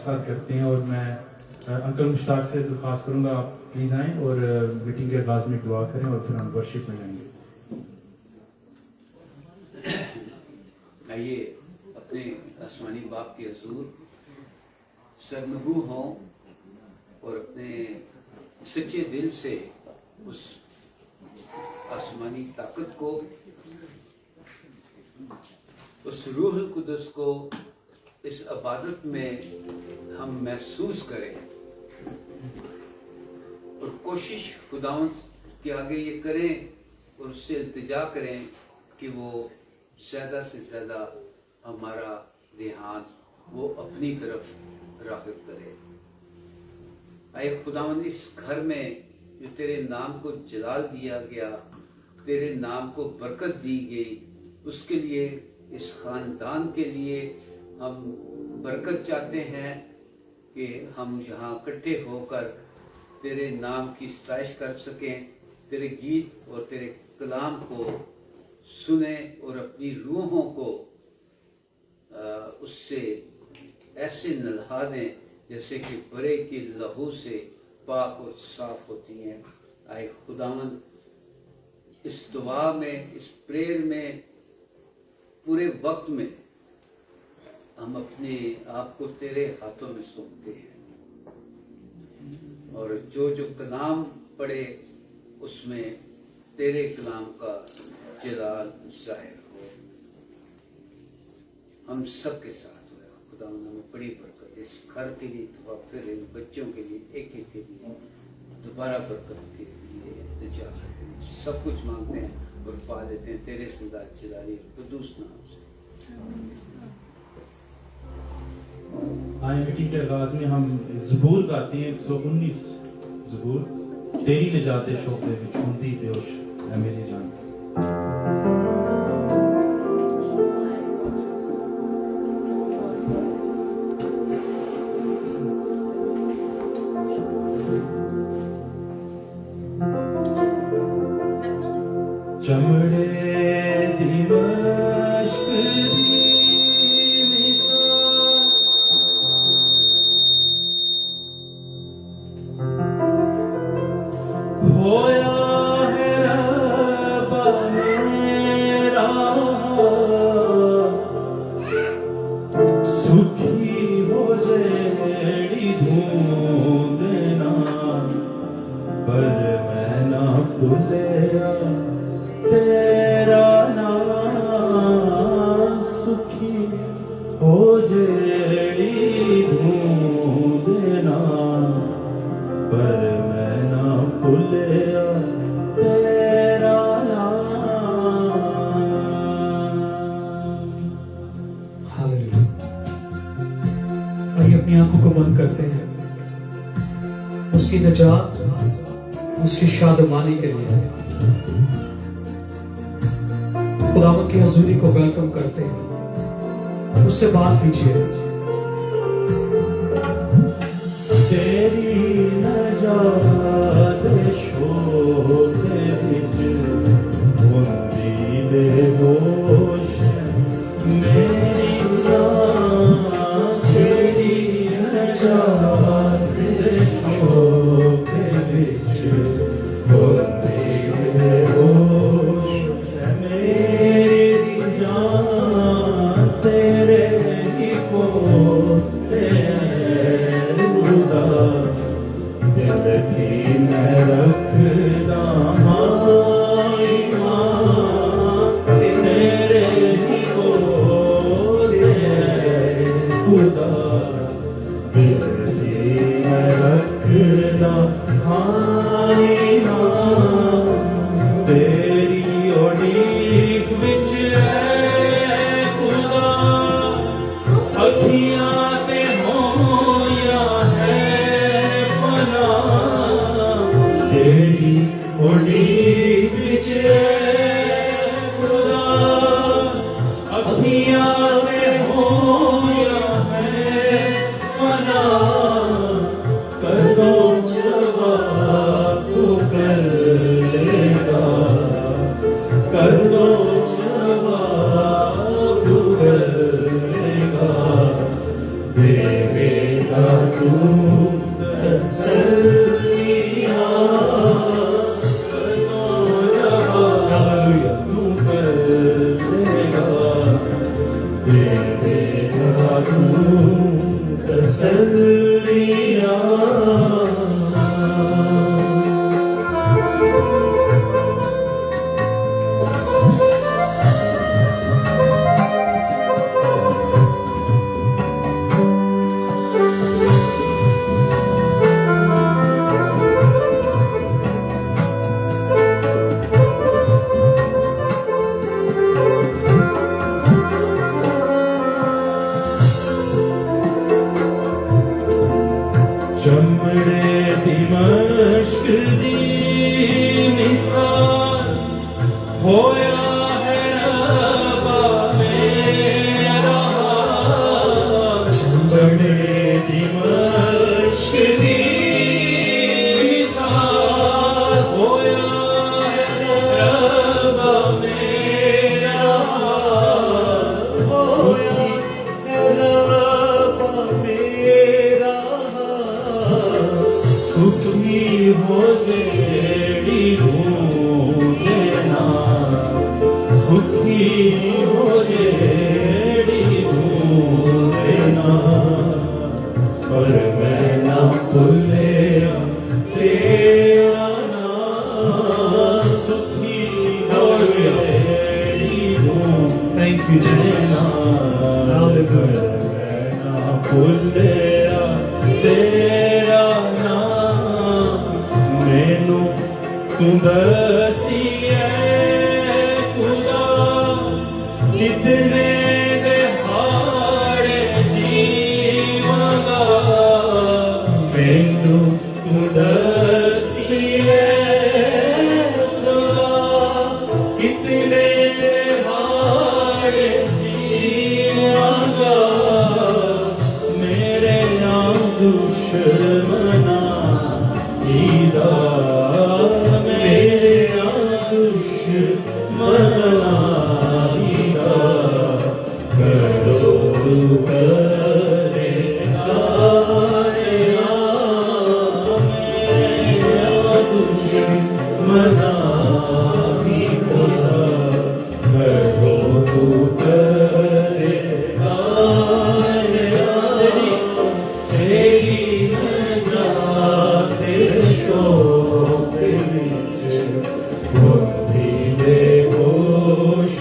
साथ करते हैं। और मैं अंकल मुश्ताक से दरख्वास्त करूँगा आप प्लीज़ आएँ और मीटिंग के आगाज़ में दुआ करें और फिर हम वर्शिप में जाएंगे। आइए अपने आसमानी बाप के हजूर सरनगू हों और अपने सच्चे दिल से उस आसमानी ताकत को, उस रूहुल कुदस को इस इबादत में हम महसूस करें और कोशिश खुदावंद के आगे ये करें और उससे इल्तिजा करें कि वो ज़्यादा से ज़्यादा हमारा ध्यान वो अपनी तरफ राग़िब करे। आए खुदावंद इस घर में जो तेरे नाम को जलाल दिया गया, तेरे नाम को बरकत दी गई, उसके लिए, इस ख़ानदान के लिए हम बरकत चाहते हैं कि हम यहाँ इकट्ठे होकर तेरे नाम की सताइश कर सकें, तेरे गीत और तेरे कलाम को सुने और अपनी रूहों को उससे ऐसे नल्हा दें जैसे कि बरे के लहू से पाक और साफ होती हैं। आए खुदावंद इस दुआ में, इस प्रेयर में, पूरे वक्त में हम अपने आप को तेरे हाथों में सौंपते हैं और जो जो कलाम पढ़े उसमें तेरे कलाम का जलाल जाहिर हो। हम सब के साथ हो खुदा में बड़ी बरकत इस घर के लिए, तो फिर इन बच्चों के लिए, एक एक के लिए दोबारा बरकत के लिए इंतजार करते हैं। सब कुछ मांगते हैं और पा देते हैं तेरे सदा जलाली कुदूस नाम से। आए मीटिंग के आगाज में हम ज़बूर गाते हैं 119 ज़बूर। तेरी निजात शोक़े विच हुंदी बेहोश है मेरी जान। चमड़े दिवस उसकी निजात, उसकी शादमानी के लिए खुदावंद की हजूरी को वेलकम करते हैं। उससे बात कीजिए। तेरी निजात शोक़े विच हुंदी बेहोश मेरी जान। तेरी निजात शोक़े विच हुंदी बेहोश मेरी जान। तेरे ही कोते दिल की मैं रखदा तेरे ही कोते खुदा दिल की तू तसल्लियां हालेलुया तू कर देगा देगा तू तसल्लियां चमड़े दिमश्क दी मिसाल होया है रब्बा मेरा चमड़े दिमश्क दी मिसाल होया है रब्बा मेरा होया है रब्बा मेरा सुसमी हो जेड़ी ढूंढना सुखी हो जेड़ी ढूंढना पर मैं ना भूले तेरा नाम सुखी हो जेड़ी ढूंढना थैंक यू जीसस पर मैं ना भूले तेरा मैनू तू दसिए खुदा कितने दिहाड़े जीवांगा मैनू तू दसिए खुदा कितने दिहाड़े जीवांगा मेरे नाम दुश्मना ईदा मेरे दुश्मना ईदा करो करेगा मेरा दुश्मना ईदा करो तू करेगा तेरी नजाते शोक विच होंदी बेहोश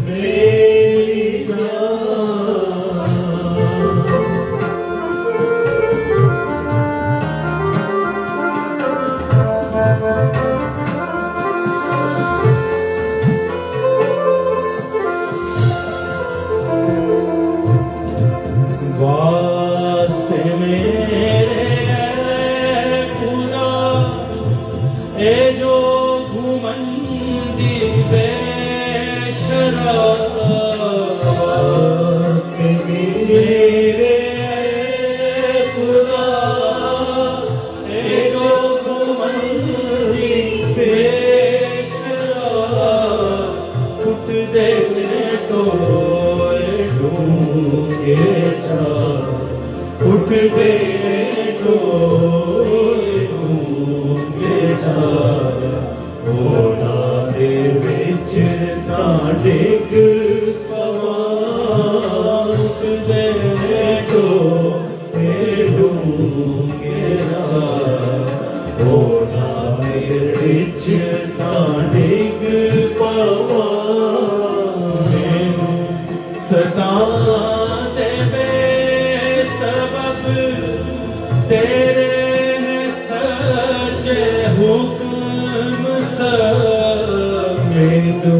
मेरी जान वास्ते मेरे खुदा ए जो घुमंदी बेशराब वास्ते मेरे खुदा ए जो घुमंदी बेशराब उठ दे टोए ढूंढे जा उठ दे टोए ढूंढे जा होना दे विच ना डिग पवा उठ दे टोए ढूंढे जा होना दे विच ना डिग पवा सदा दे बेसबब तेरे सच्चे हुक्म सब मैनू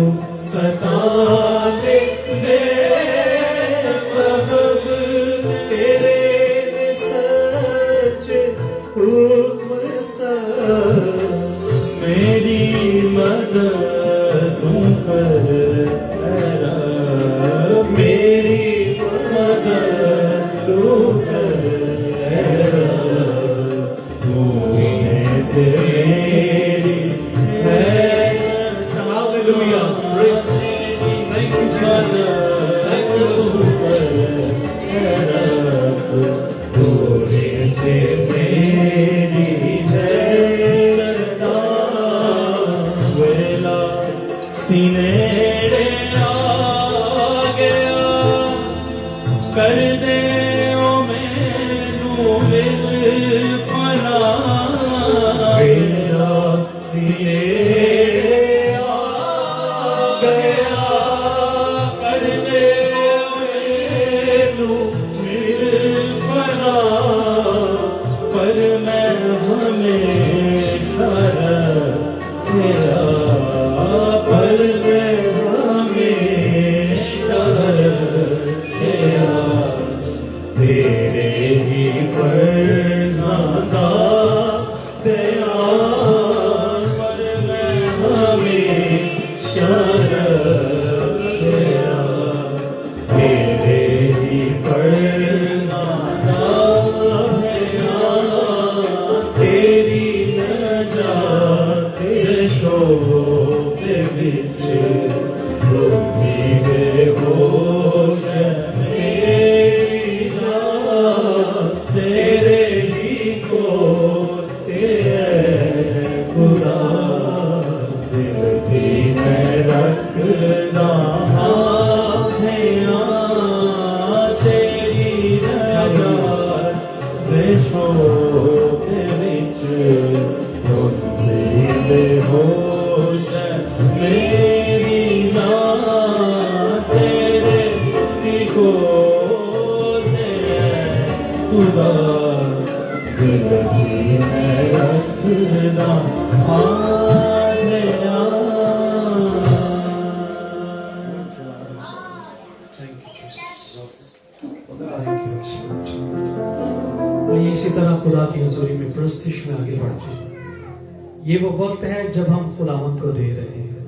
सदा दे बेसबब तेरे सच्चे हुक्म सब मेरी मदद तू कर मेरी मदद तू कर तू है तेरी है Hallelujah. Praise. Thank you, Jesus. Thank you, Lord. ते मेरी जरदा वेला सीनेड़े आ गया कर दे ओ मैनू विल फना वेला सीने आ गया कर दे ओ मैनू विल फना पर मैं हमेशा तेरा पर मैं हमेशा तेरा तेरे ही फरज़ादा तेरा पर मैं हमेशा तेरा तेरे ही फरज़ादा तेरा तेरी नजात शोक विच डूबी बेहोश मेरी जान तेरे ही कोते खुदा दिल दी मैं रखदा तेरी नजात शोक विच डूबी बेहोश मेरी जान तेरे की गोद है खुदा दिल दी मैं रखदा Thank you, Jesus. Thank you, Spirit. आइए इसी तरह खुदा की हजूरी में प्रस्तिश में आगे बढ़ते हैं। ये वो वक्त है जब हम खुदावंद को दे रहे हैं,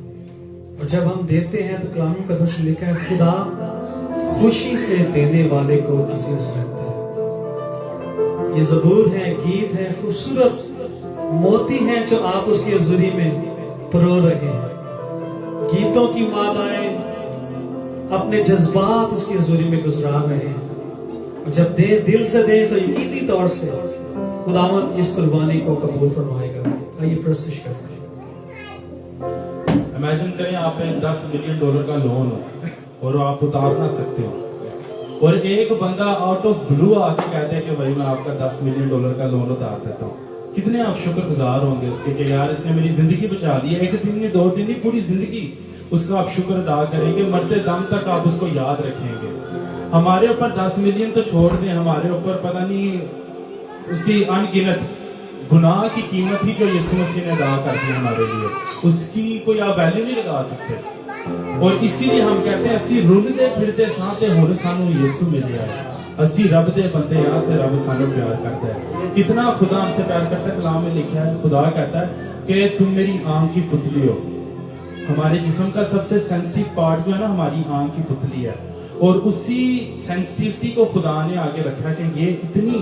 और जब हम देते हैं तो कलाम मुकद्दस में लिखा है खुदा खुशी से देने वाले को अजीज रखता है। ये ज़बूर है, गीत है, खूबसूरत मोती हैं जो आप उसकी हजूरी में परो रहे हैं। गीतों की मालाएं अपने जज्बात उसकी हजूरी में गुजरा रहे हैं, और जब दे दिल से दे तो यकीनी तौर से खुदावंद इस कुर्बानी को कबूल फरमाएगा। आइए प्रस्तुत करते हैं। इमेजिन करें आप पे $10 मिलियन का लोन हो और आप उतार ना सकते हो, और एक बंदा आउट ऑफ ब्लू आके कहते हैं कि भाई मैं आपका $10 मिलियन का लोन उतार देता हूँ। कितने आप शुक्रगुजार होंगे उसके कि यार इसने मेरी जिंदगी बचा दी है। एक दिन नहीं, 2 दिन नहीं, पूरी जिंदगी उसका आप शुक्र अदा करेंगे, मरते दम तक आप उसको याद रखेंगे। हमारे ऊपर 10 मिलियन तो छोड़ दें, हमारे ऊपर पता नहीं उसकी अनगिनत गुनाह की कीमत ही जो यीशु मसीह ने अदा कर दी हमारे लिए, उसकी कोई आप वैल्यू नहीं लगा सकते। और इसीलिए हम कहते हैं असी रुलदे फिरदे सां ते हुण सानू यीशु मिलिया है, असी रब दे बंदे आ ते रब सानू प्यार करता है। कितना खुदा हमसे प्यार करता है, कलाम में लिखा है, खुदा कहता है कि तुम मेरी आंख की पुतली हो। हमारे जिस्म का सबसे सेंसिटिव पार्ट जो है ना, हमारी आंख की पुतली है, और उसी सेंसिटिविटी को खुदा ने आगे रखा कि ये इतनी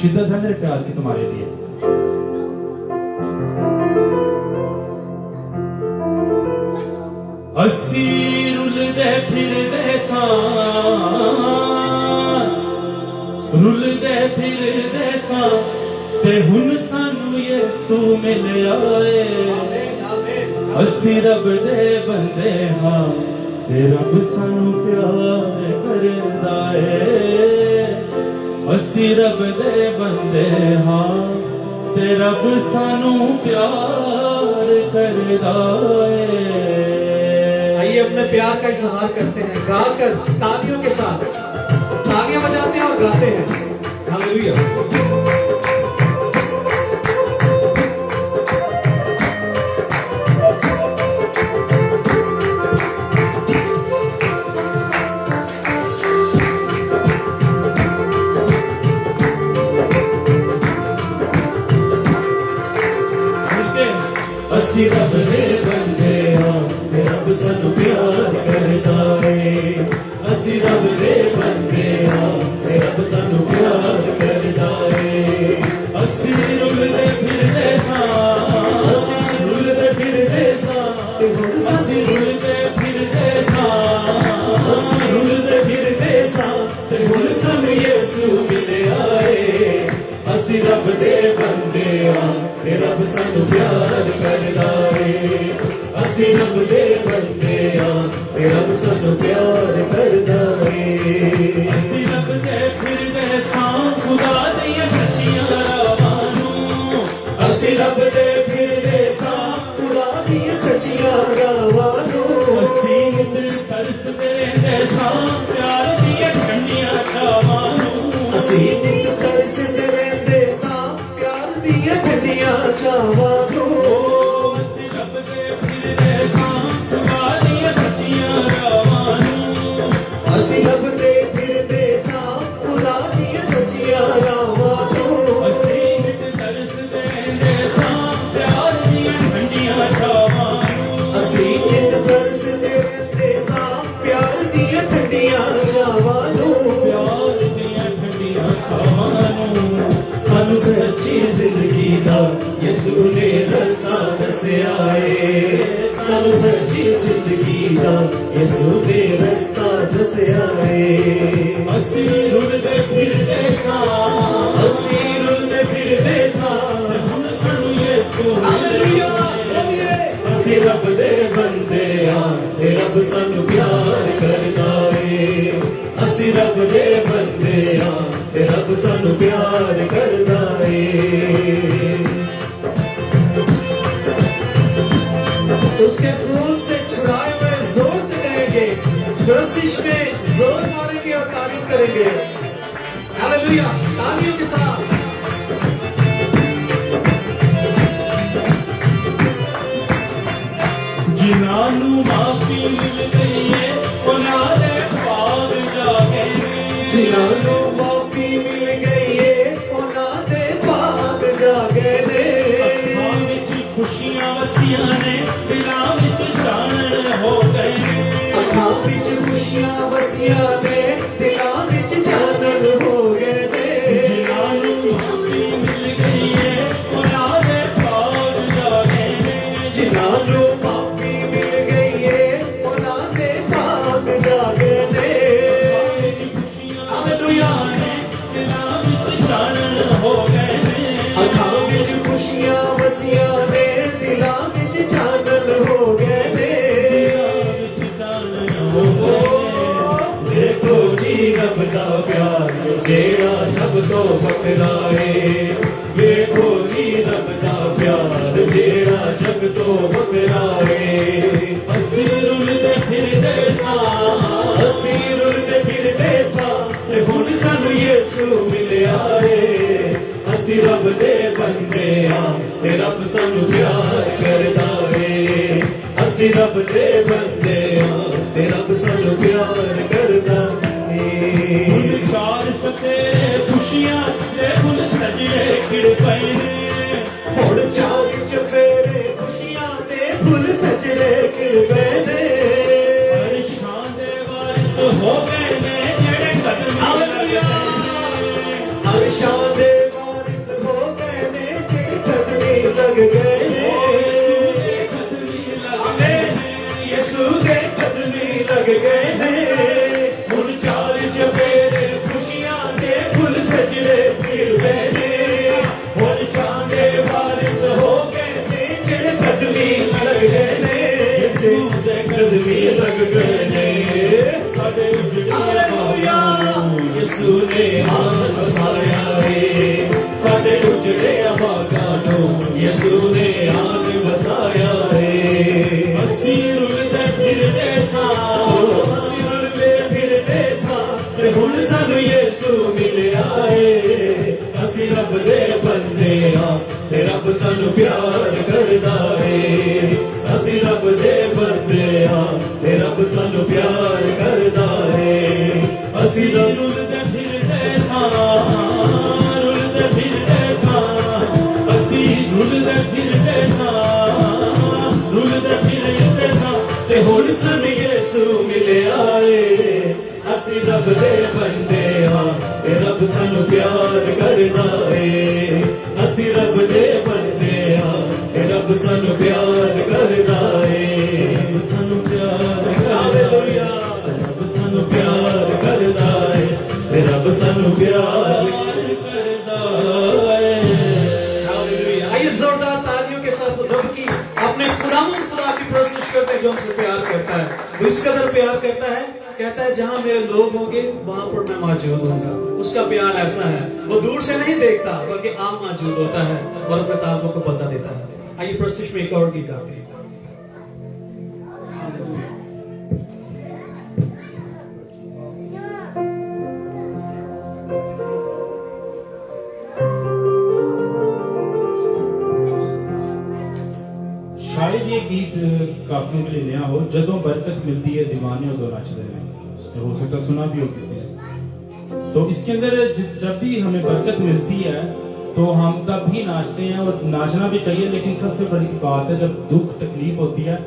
शिद्दत है मेरे प्यार की तुम्हारे लिए। असी रुलदे फिरदे सां, रुलदे फिरदे सां ते हुण सानू यीशु मिलिया है। असी रब दे बंदे हां ते रब सानू प्यार करदा है। असी रब दे बंदे हां ते रब सानू प्यार करदा है। आइए अपने प्यार का इजहार करते हैं गाकर, तालियों के साथ तालियां बजाते हैं और गाते हैं। हालेलुया। असी रब दे बंदे हां ते रब सानू प्यार करदा है। असी रब दे बंदे हां ते रब सानू प्यार करदा है। असी रुलदे फिरदे सां, असी रुलदे फिरदे सां ते हुण असी रुलदे फिरदे सां, असी रुलदे फिरदे सां ते हुण सानू यीशु मिलिया है। बंदे हाँ ते रब सानू प्यार करदा है असी रब दे बंदे हाँ ते रब सानू प्यार करदा है ਅਸੀਂ ਲੱਭਦੇ ਫਿਰਦੇ ਸਾਂ ਖੁਦਾ ਦੀਆਂ ਸੱਚੀਆਂ ਰਾਹਾਂ ਨੂੰ ਅਸੀਂ ਲੱਭਦੇ ਫਿਰਦੇ ਸਾਂ ਖੁਦਾ ਦੀਆਂ ਸੱਚੀਆਂ ਰਾਹਾਂ ਨੂੰ ਅਸੀਂ ਨਿਤ ਤਰਸਦੇ ਰਹਿੰਦੇ ਸਾਂ ਪਿਆਰ ਦੀਆਂ ਠੰਡੀਆਂ ਛਾਵਾਂ ਨੂੰ ਅਸੀਂ ਨਿਤ ਤਰਸਦੇ ਰਹਿੰਦੇ ਸਾਂ ਪਿਆਰ ਦੀਆਂ ਠੰਡੀਆਂ ਛਾਵਾਂ ਨੂੰ ਅਸੀਂ ਲੱਭਦੇ ਫਿਰਦੇ ਸਾਂ ਖੁਦਾ ਦੀਆਂ ਸੱਚੀਆਂ ਰਾਹਾਂ ਨੂੰ ਅਸੀਂ ਲੱਭਦੇ ਫਿਰਦੇ ਸਾਂ ਖੁਦਾ ਦੀਆਂ ਸੱਚੀਆਂ ਰਾਹਾਂ ਨੂੰ ਅਸੀਂ ਨਿਤ ਤਰਸਦੇ ਰਹਿੰਦੇ ਸਾਂ ਪਿਆਰ ਦੀਆਂ ਠੰਡੀਆਂ ਛਾਵਾਂ ਨੂੰ ਅਸੀਂ ਨਿਤ ਤਰਸਦੇ ਰਹਿੰਦੇ ਸਾਂ ਪਿਆਰ ਦੀਆਂ ਠੰਡੀਆਂ ਛਾਵਾਂ ਨੂੰ ਪਿਆਰ ਦੀਆਂ ਠੰਡੀਆਂ ਛਾਵਾਂ ਨੂੰ ਸਾਨੂੰ ਸੱਚੀ ਜ਼ਿੰਦਗੀ ਦਾ ਯਿਸੂ ਨੇ ਰਸਤਾ ਦੱਸਿਆ ਏ ਸਾਨੂੰ ਸੱਚੀ ਜ਼ਿੰਦਗੀ ਦਾ ਯਿਸੂ ਨੇ ਰਸਤਾ ਦੱਸਿਆ ਏ ਅਸੀਂ ਰੁਲਦੇ ਫਿਰਦੇ ਸਾਂ ਅਸੀਂ ਰੁਲਦੇ ਫਿਰਦੇ ਸਾਂ ਹੁਣ ਸਾਨੂੰ ਯਿਸੂ ਹਾਲੇਲੂਇਆ ਅਸੀਂ ਰੱਬ ਦੇ ਬੰਦੇ ਹਾਂ ਤੇ ਰੱਬ ਸਾਨੂੰ ਪਿਆਰ ਕਰਦਾ ਏ ਅਸੀਂ ਰੱਬ ਦੇ ਬੰਦੇ ਹਾਂ ਤੇ ਰੱਬ ਸਾਨੂੰ ਪਿਆਰ ਕਰਦਾ ਏ उसके खून से छुड़ाए हुए जोर से कहेंगे, प्रस्तिश में जोर मारेंगे और तारीफ करेंगे। हालेलुया, तालियों के साथ। ਜਿਨ੍ਹਾਂ ਨੂੰ ਮਾਫੀ ਮਿਲ ਗਈ ਏ ਉਹਨਾਂ ਦੇ ਭਾਗ ਜਾਗੇ ਨੇ ਜਿਨ੍ਹਾਂ ਨੂੰ ਮਾਫੀ ਮਿਲ ਗਈ ਏ ਉਹਨਾਂ ਦੇ ਭਾਗ ਜਾਗੇ ਨੇ ਅੱਖਾਂ ਵਿੱਚ ਖੁਸ਼ੀਆਂ ਵਸੀਆਂ ਨੇ ਦਿਲਾਂ ਵਿੱਚ ਚਾਨਣ ਹੋ ਗਏ ਨੇ ਅੱਖਾਂ ਵਿੱਚ ਖੁਸ਼ੀਆਂ ਵਸੀਆਂ ਨੇ ਦਿਲਾਂ ਵਿੱਚ ਚਾਨਣ ਹੋ ਗਏ ਨੇ ਜਿਨ੍ਹਾਂ ਨੂੰ ਮਾਫੀ ਮਿਲ ਗਈ ਏ ਉਹਨਾਂ ਦੇ ਭਾਗ ਜਾਗੇ ਨੇ ਜਿਨ੍ਹਾਂ ਨੂੰ ਮਾਫੀ ਮਿਲ ਗਈ ਏ ਉਹਨਾਂ ਦੇ ਭਾਗ ਜਾਗੇ ਨੇ ਹਾਲੇਲੂਇਆ ਨੇ ਦਿਲਾਂ ਵਿੱਚ ਚਾਨਣ ਹੋ ਗਏ ਨੇ ਅੱਖਾਂ ਵਿੱਚ ਖੁਸ਼ੀਆਂ ਵਸੀਆਂ ਨੇ ਦਿਲਾਂ ਵਿੱਚ ਚਾਨਣ ਹੋ ਗਏ ਨੇ ਦੇਖੋ ਜੀ ਰੱਬ ਦਾ ਪਿਆਰ ਜਿਹੜਾ ਸਭ ਤੋਂ ਵੱਖਰਾ ਏ ਵੇਖੋ ਜੀ ਰੱਬ ਦਾ ਪਿਆਰ ਜਿਹੜਾ ਜਗ ਤੋਂ ਵੱਖਰਾ ਏ ਅਸੀਂ ਰੁਲਦੇ ਫਿਰਦੇ ਸਾਂ ਅਸੀਂ ਰੁਲਦੇ ਫਿਰਦੇ ਸਾਂ ਤੇ ਹੁਣ ਸਾਨੂੰ ਯਿਸੂ ਮਿਲਿਆ ਏ ਅਸੀਂ ਰੱਬ ਦੇ ਬੰਦੇ ਆਂ ਤੇ ਰੱਬ ਸਾਨੂੰ ਪਿਆਰ ਕਰਦਾ ਏ ਅਸੀਂ ਰੱਬ ਦੇ ਬੰਦੇ ਆਂ ਤੇ ਰੱਬ ਸਾਨੂੰ ਪਿਆਰ ਕਰਦਾ ਏ ਹੁਣ ਚਾਰ ਸਫੇਰੇ ਖੁਸ਼ੀਆਂ ਦੇ ਫੁੱਲ ਸਜੇ ਖਿੜ ਪਏ ਨੇ ਹੁਣ ਚਾਰ ਚਫੇਰੇ ਖੁਸ਼ੀਆਂ ਦੇ ਫੁੱਲ ਸਜੜੇ ਖਿੜ ਪਏ ਨੇ ਹਰ ਸ਼ਾਨ ਦੇ ਵਾਰਿਸ ਹੋ ਗਏ ਨੇ ਜਿਹੜੇ ਕਦਮ ਹਾਲੇਲੂਇਆ ਹਰ ਸ਼ਾਨ ਦੇ ਵਾਰਿਸ ਹੋ ਗਏ ਨੇ ਜਿਹੜੇ ਕਦਮੀ ਲੱਗ ਗਏ ਨੇ ਕਦਮੀ ਲੱਗਦੇ ਨੇ ਯਿਸੂ ਦੇ ਕਦਮੀ ਲੱਗ ਗਏ ਨੇ ਹੁਣ ਚਾਰ ਚਫੇਰੇ ਖੁਸ਼ੀਆਂ ਦੇ ਫੁੱਲ ਸਜੜੇ ਖਿੜ ਪਏ ਨੇ ਹੁਣ ਸ਼ਾਨ ਦੇ ਵਾਰਿਸ ਹੋ ਗਏ ਨੇ ਜਿਹੜੇ ਕਦਮੀ ਲੱਗ ਗਏ ਨੇ ਯਿਸੂ ਦੇ ਕਦਮੀ ਲੱਗ ਗਏ ਨੇ ਸਾਡੇ ਉਜੜੇ ਹਾਲੇਲੂਇਆ ਯਿਸੂ ਨੇ ਆਨ ਵਸਾਇਆ ਏ ਸਾਡੇ ਉਜੜੇ ਬਾਗਾਂ ਨੂੰ ਯਿਸੂ ਨੇ ਆਨ ਵਸਾਇਆ ਏ ਅਸੀਂ ਰੁਲਦੇ ਫਿਰਦੇ ਸਾਂ ਅਸੀਂ इस कदर प्यार करता है, कहता है जहां मेरे लोग होंगे वहां पर मैं मौजूद होऊंगा। उसका प्यार ऐसा है, वो दूर से नहीं देखता बल्कि आप मौजूद होता है और अपने ताल्लुक को बता देता है। आइए प्रस्तुति में एक और गीत गाते हैं। शायद ये गीत काफियों के लिए नया हो। जदों बरकत मिलती है दीवाने उदो नचदे ने, हो सकता सुना भी हो किसी ने। तो इसके अंदर जब भी हमें बरकत मिलती है तो हम तब भी नाचते हैं, और नाचना भी चाहिए। लेकिन सबसे बड़ी बात है, जब दुख तकलीफ होती है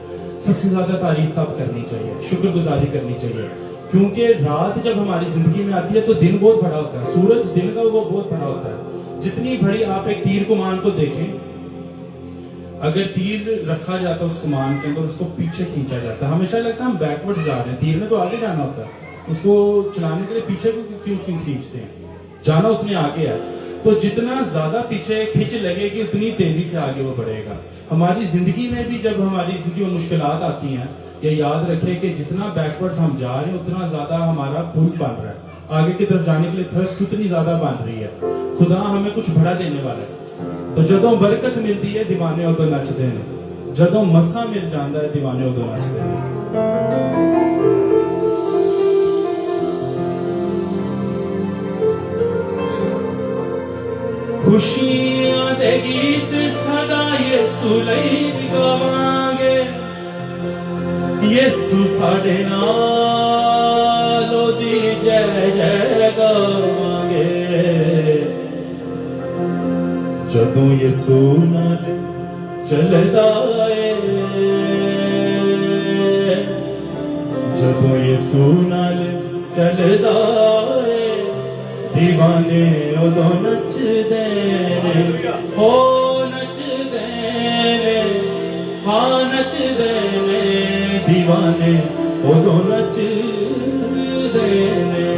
सबसे ज्यादा तारीफ तब करनी चाहिए, शुक्रगुजारी करनी चाहिए। क्योंकि रात जब हमारी जिंदगी में आती है तो दिन बहुत बड़ा होता है। सूरज दिन का वो बहुत बड़ा होता है। जितनी बड़ी आप एक तीर कमान को देखें, अगर तीर रखा जाता है उस कमान के अंदर, उसको पीछे खींचा जाता है। हमेशा लगता है हम बैकवर्ड जा रहे हैं, तीर ने तो आगे जाना होता है। उसको चलाने के लिए पीछे क्यों खींचते हैं? जाना उसने आगे है। तो जितना ज्यादा पीछे खींच लगेगी उतनी तेजी से आगे वो बढ़ेगा। हमारी जिंदगी में भी जब हमारी जिंदगी में मुश्किलात आती हैं, ये याद रखें कि जितना बैकवर्ड हम जा रहे हैं उतना ज्यादा हमारा पुल बन रहा है। आगे की तरफ जाने के लिए थ्रस्ट उतनी ज्यादा बन रही है। खुदा हमें कुछ बड़ा देने वाला है। तो जदों बरकत मिलती है दीवाने उदों नचदे ने, जदों मसा मिल जाता है दीवाने उदों नचदे ने। खुशियां दे गीत सदा यीशु लई गावांगे, यीशु साडे नाल ओदी जय जय गावांगे। जदों यीशु नाल चलदा ए, जदों यीशु नाल चलदा ए, दीवाने उदों नचदे ने, हो नचदे ने, हाँ नचदे ने, दीवाने उदों नचदे ने।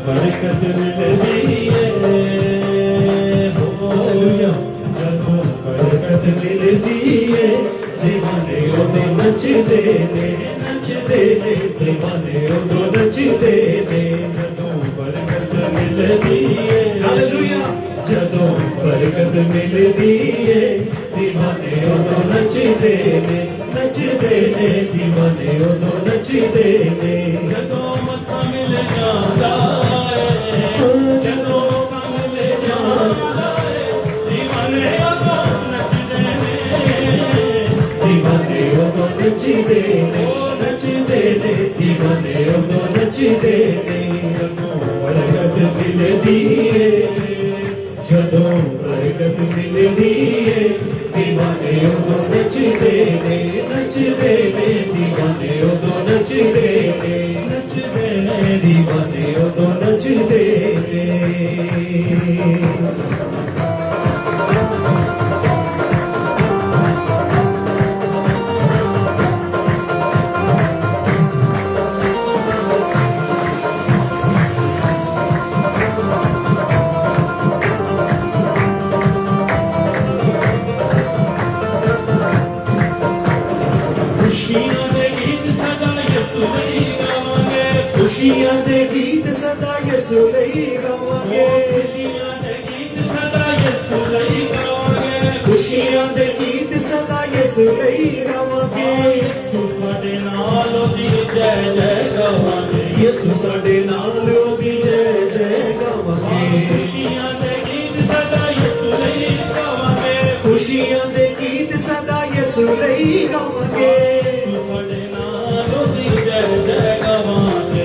बरकत मिलदी है, जदों बरकत मिलदी है, दीवाने उदों नचदे ने, नचदे ने, दीवाने उदों नचदे ने। जदों बरकत मिलदी है, हालेलुया, जदों बरकत मिलदी है, दीवाने उदों नचदे ने, नचदे ने, दीवाने उदों नचदे ने। जदों मसा मिल जाता है, जदों मसा मिल जाता है, दीवाने उदों नचदे ने, दीवाने उदों नचदे ने, नचदे ने, दीवाने उदों नचदे ने। जदों बरकत मिलदी है, जदों बरकत मिलदी है, दीवाने उदों नचदे ने, नचदे ने, दीवाने उदों नचदे ने, नचदे ने, दीवाने उदों नचदे ने। खुशियां दे गीत सदा यीशु लई गावांगे, खुशियां दे गीत सदा यीशु लई गावांगे, खुशियां दे गीत सदा यीशु लई गावांगे, खुशियां दे गीत सदा यीशु लई गावांगे। यीशु साडे नाल ओदी जय जय गावांगे, यीशु साडे नाल ओदी जय जय गावांगे। खुशियां दे गीत सदा यीशु लई गावांगे, खुशियां दे गीत सदा यीशु लई गावांगे।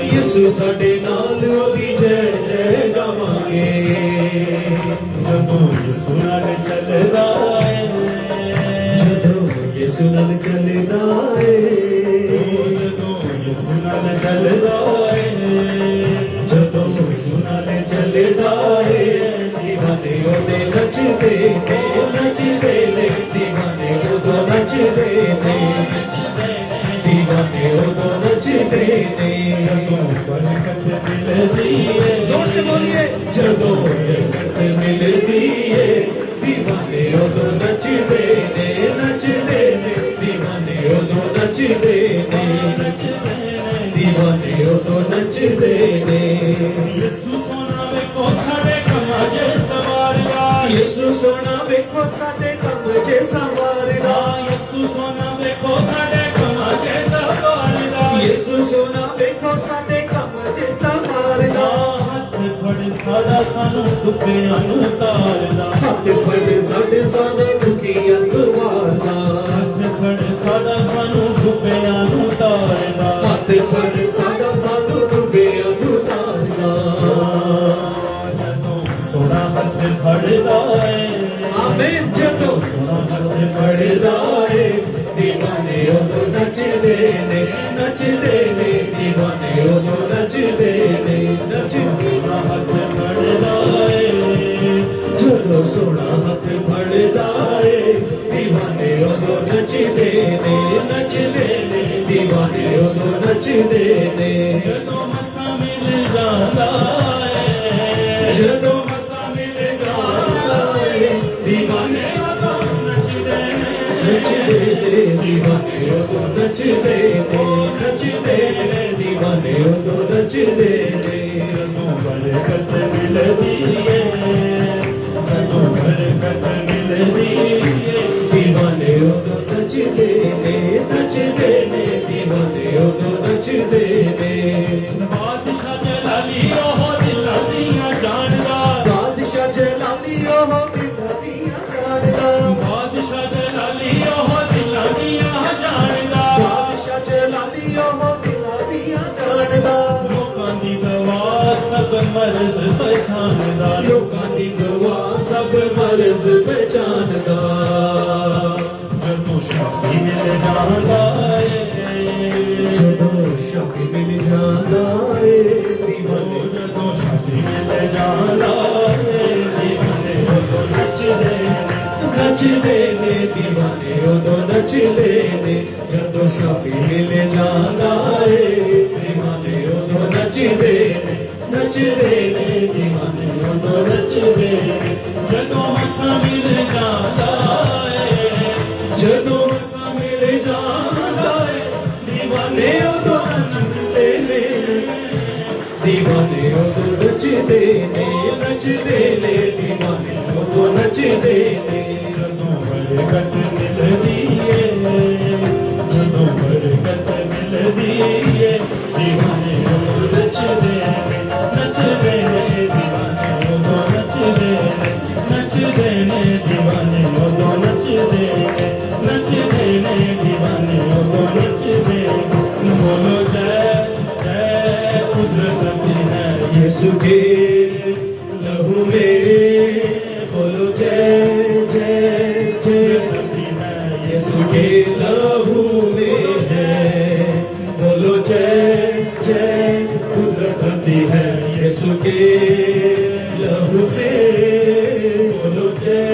यीशु साडे नाल ओदी जय जय गावांगे। जदों यीशु नाल चलदा है, जदों यीशु नाल चलदा है, जदों यीशु नाल चलदा है, जदों यीशु नाल चलदा है, दीवाने ओदे जदों बरकत मिलदी है जोर से बोलिए जदों बरकत मिलदी है दीवाने उदों नचदे ने दीवाने उदों नचदे ने दीवाने उदों नचदे ने यीशु सोना वेखो साडे कमां जे सवारिया यीशु सोना वेखो साडे कम जे सवारदा यीशु सोना वेखो साडे कमां जे सवारिया यीशु सोना वेखो साडे कम जे सवारदा हथ फड़ साडा सानू दुखियां नू तारदा हथ फड़ साडे सानू दुखियां नू वारदा हथ फड़ साडा सानू दुखियां नू तारदा हथ फड़ साडा सानू दुखियां नू तारदा जदों सोना हथ फड़दा है आमीन जदों सोना हथ फड़दा है दीवाने उदों नचदे ने दीवाने उदों नचदे ने सोना हथ फड़दा है जदों सोना हथ फड़दा है दीवाने उदों नचदे ने दीवाने उदों नचदे ने जदों मसा मिल जांदा है जदों मसा मिल जांदा है दीवाने उदों नचदे दीवाने उदों नचदे दीवाने उदों नचदे जदों बरकत मिलदी है जदों बरकत मिलदी है दीवाने उदों नचदे ने दीवाने उदों नचदे ने बादशाह जलाली ओह दिलां दियां जानदा बादशाह जलाली ओह दिलां दियां जानदा बादशाह जलाली ओह दिलां दियां जानदा बादशाह जलाली ओह दिलां दियां जानदा लोकां दी दवा सब मर्ज पहचानदा लोकां दी गवा सब मर्ज पहचानदा जदों शाफी मिल जांदा है जदों शफी मिल जांदा है दीवाने जदों शाफी मिल जांदा है दीवाने उदों नचदे ने दीवाने उदों नचदे ने जदों शफी मिल जांदा है दीवाने उदों नचदे ने दीवाने उदों नचदे ने जदों मसा मिल जांदा है जदों मसा मिल जांदा है दीवाने उदों नचदे ने दीवाने उदों नचदे ने दीवाने उदों नचदे ने जदों बरकत मिलदी है जदों बरकत मिलदी है दीवाने उदों नचदे दीवाने उदों नचदे दीवाने उदों नचदे दीवाने उदों नचदे बोलो जय जय कुदरत की है यीशु के लहू में बोलो जय जय जय की है यीशु के लहू में है बोलो जय जय कुदरत दी है यीशु के लहू में बोलो जय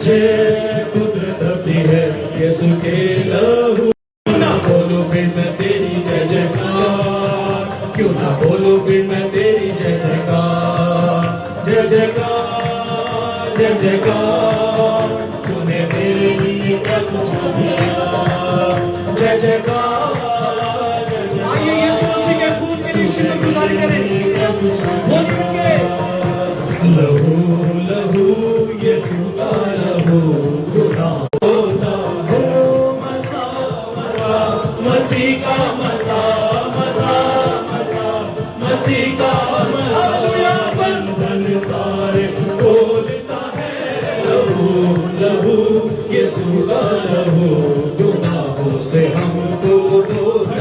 जय कुदरत दी है यीशु के लहू ना बोलो फिर मैं तेरी जय जयकार क्यों ना बोलो फिर मैं तेरी जय जयकार जय जयकार जय जयकार तूने मेरे लिए क्या कुछ दिया जय जयकार आइए यीशु मसीह के खून के लिए शुक्रगुजारी करें बोलिए लहू लहू यीशु का लहू गुनाह होता हो मसा मसा मसीह का मसा मसा मसा मसीह का मसा बंधन सारे खोलता है लहू लहू यीशु का लहू गुनाहों से हमको धोता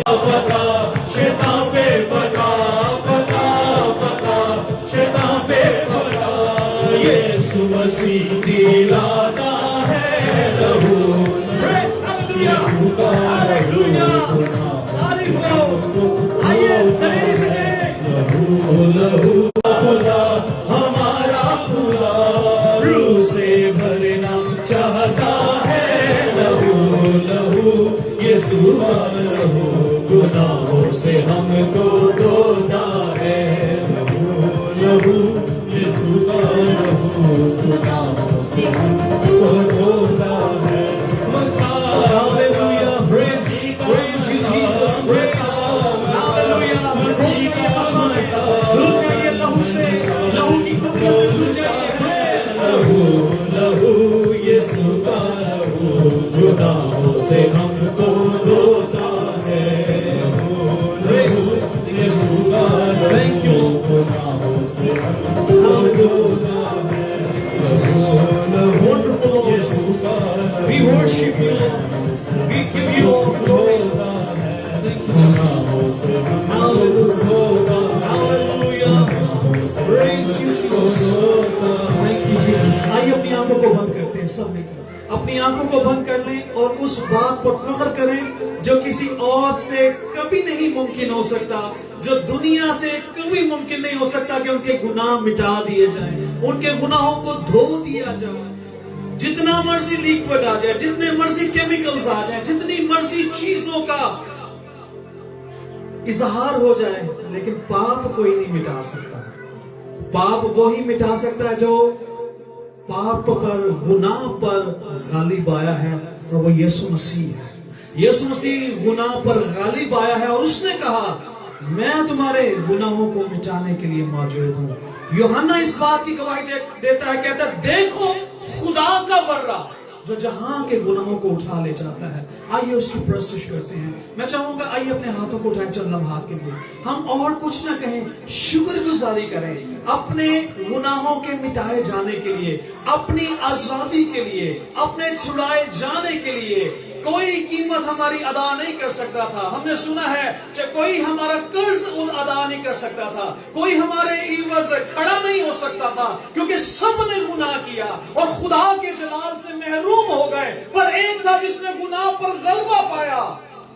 पता शैतान पे पता पता पता शैतान पे पता यीशु मसीह दिलाता है लहू यीशु का लहू आइए दलेरी से का लहू गुनाहों से हमको धोता है। लहू यीशु का लहू गुनाहों से हमको धोता है। Hallelujah, praise you Jesus, praise, hallelujah, मसीह का मसान धुल जाइए लहू से, लहू की कुटिया से धुल जाइए, praise, लहू यीशु का लहू गुनाहों से हमको धोता है। praise, यीशु का thank you, गुनाहों से हमको धोता है। wonderful Lord, यीशु का we worship you, we give you all glory, thank you Jesus, hallelujah, hallelujah, praise you Jesus, thank you Jesus। आइए अपनी आंखों को बंद करते हैं सब मिलकर, अपनी आंखों को बंद कर लें और उस बात पर फख्र करें जो किसी और से कभी नहीं मुमकिन हो सकता, जो दुनिया से कभी मुमकिन नहीं हो सकता कि उनके गुनाह मिटा दिए जाएं, उनके गुनाहों को धो दिया जाए। जितना मर्जी लिक्विड आ जाए, जितने मर्जी केमिकल्स आ जाए, जितनी मर्जी चीजों का इजहार हो जाए, लेकिन पाप कोई नहीं मिटा सकता। पाप वो ही मिटा सकता है जो पाप पर, गुनाह पर गालिब आया है, और वो यीशु मसीह है। यीशु मसीह गुनाह पर गालिब आया है और उसने कहा मैं तुम्हारे गुनाहों को मिटाने के लिए मौजूद हूं। यूहन्ना इस बात की गवाही देता है, कहता है देखो खुदा का बर्रा जो जहां के गुनाहों को उठा ले जाता है। आइए उसकी प्रस्तुत करते हैं। मैं चाहूंगा आइए अपने हाथों को उठाएं चंद लम्हात के लिए, हम और कुछ ना कहें, शुक्रगुजारी करें अपने गुनाहों के मिटाए जाने के लिए, अपनी आजादी के लिए, अपने छुड़ाए जाने के लिए। कोई कीमत हमारी अदा नहीं कर सकता था। हमने सुना है कोई हमारा कर्ज अदा नहीं कर सकता था, कोई हमारे इवज खड़ा नहीं हो सकता था, क्योंकि सबने गुनाह किया और खुदा के जलाल से महरूम हो गए। पर एक था जिसने गुनाह पर गलबा पाया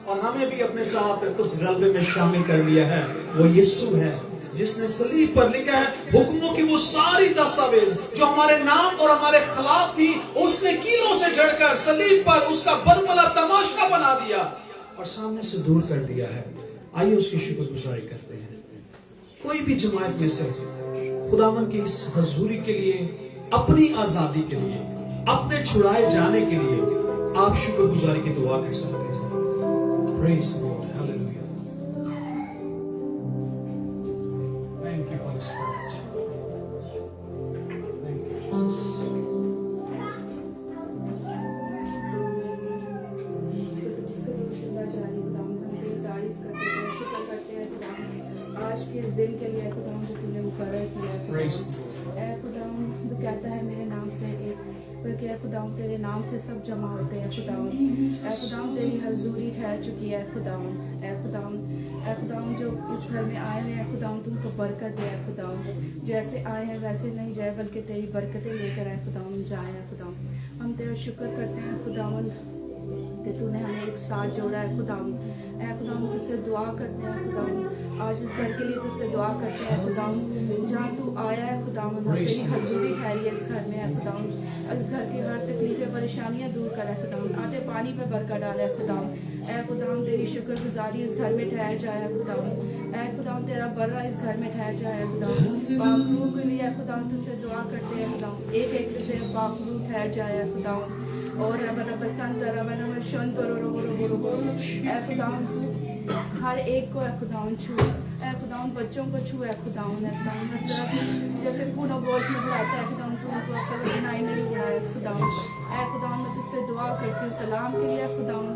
और हमें भी अपने साथ उस गलबे में शामिल कर लिया है। वो यीशु है जिसने सलीब पर लिखा है हुक्मों की वो सारी दस्तावेज जो हमारे नाम और हमारे खिलाफ थी, उसने कीलों से जड़कर सलीब पर उसका बदमला तमाशा बना दिया और सामने से दूर कर दिया है। आइए उसकी शुक्रगुजारी करते हैं। कोई भी जमात में से खुदावन की इस हजूरी के लिए, अपनी आजादी के लिए, अपने छुड़ाए जाने के लिए आप शुक्रगुजारी की दुआ कर सकते हैं। Praise the Lord. Hallelujah. Thank you, Holy Spirit. Thank you, Jesus. आज के इस दिन के लिए खुदावंद जो तूने मुकर्रर किया है, Praise the Lord. ऐ खुदावंद जो कहता है मेरे नाम से एक, बल्कि ऐ खुदावंद तेरे नाम से सब जमा होते हैं खुदावंद। ऐ खुदावंद तेरी हजूरी ठहर चुकी है खुदावंद। ऐ खुदावंद जो इस घर में आए हैं खुदावंद तुमको बरकत दे खुदावंद। जैसे आए हैं वैसे नहीं जाए, बल्कि तेरी बरकतें लेकर आए खुदावंद जाए खुदावंद। हम तेरा शुक्र करते हैं खुदावंद कि तूने हमें एक साथ जोड़ा है खुदावंद। ऐ खुदावंद तुझसे दुआ करते हैं खुदावंद, आज इस घर के लिए तुझसे दुआ करते हैं खुदावंद। जहाँ तू आया है खुदावंद तेरी हजूरी ठहरी है इस घर में है खुदावंद। इस घर की हर तकलीफें परेशानियाँ दूर कर है खुदावंद, आते पानी पे बरकत डाले खुदावंद। ऐ खुदावंद तेरी शुक्रगुजारी इस घर में ठहर जाए खुदावंद। ऐ खुदावंद तेरा बर्रा इस घर में ठहर जाए खुदावंद। पाक रूह के लिए खुदावंद तुझसे दुआ करते हैं खुदावंद, एक एक से पाक रूह ठहर जाए खुदावंद। और रबना बसंत रबना शंत हर एक को खुदावंद छू, खुदावंद बच्चों को छू है खुदावंद। जैसे खून और गोश्त में बुलाता है खुदावंद, तू उनको अपनी बुनाई में भी बुलाया खुदावंद। खुदावंद मैं तुझसे दुआ करती हूँ कलाम के लिए खुदावंद।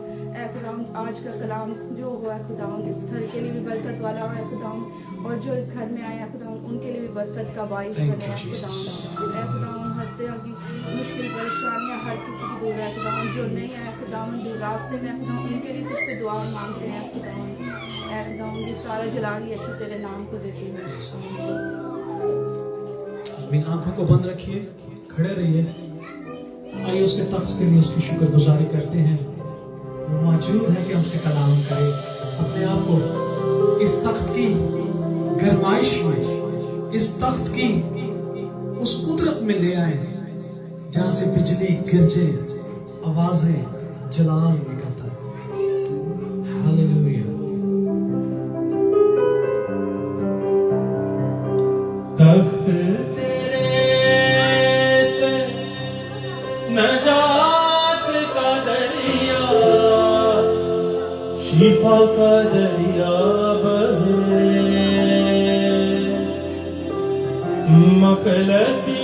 खुदावंद आज का कलाम जो हुआ है खुदावंद इस घर के लिए भी बरकत वाला है खुदावंद, और जो इस घर में आए हैं खुदावंद उनके लिए भी बरकत का बाइस बने हैं खुदावंद। खुदावंद हर तरह की मुश्किल परेशानियाँ हर किसी की दूर है खुदावंद, जो नहीं है खुदावंद जो रास्ते में खुदावंद उनके लिए तुझसे दुआ मांगते हैं खुदावंद। खुदावंद ये सारा जलाल यीशु तेरे नाम को देती है। अपनी आंखों को बंद रखिए, खड़े रहिए। आइए उसके तख्त के लिए उसकी शुक्रगुजारी करते हैं। वो मौजूद है कि हमसे कलाम करे। अपने आप को इस तख्त की गरमाइश में, इस तख्त की उस कुदरत में ले आए जहां से बिजली गिरजे, आवाजें, जलाल निकलता है। शिफा का दरिया बहे, मखलसी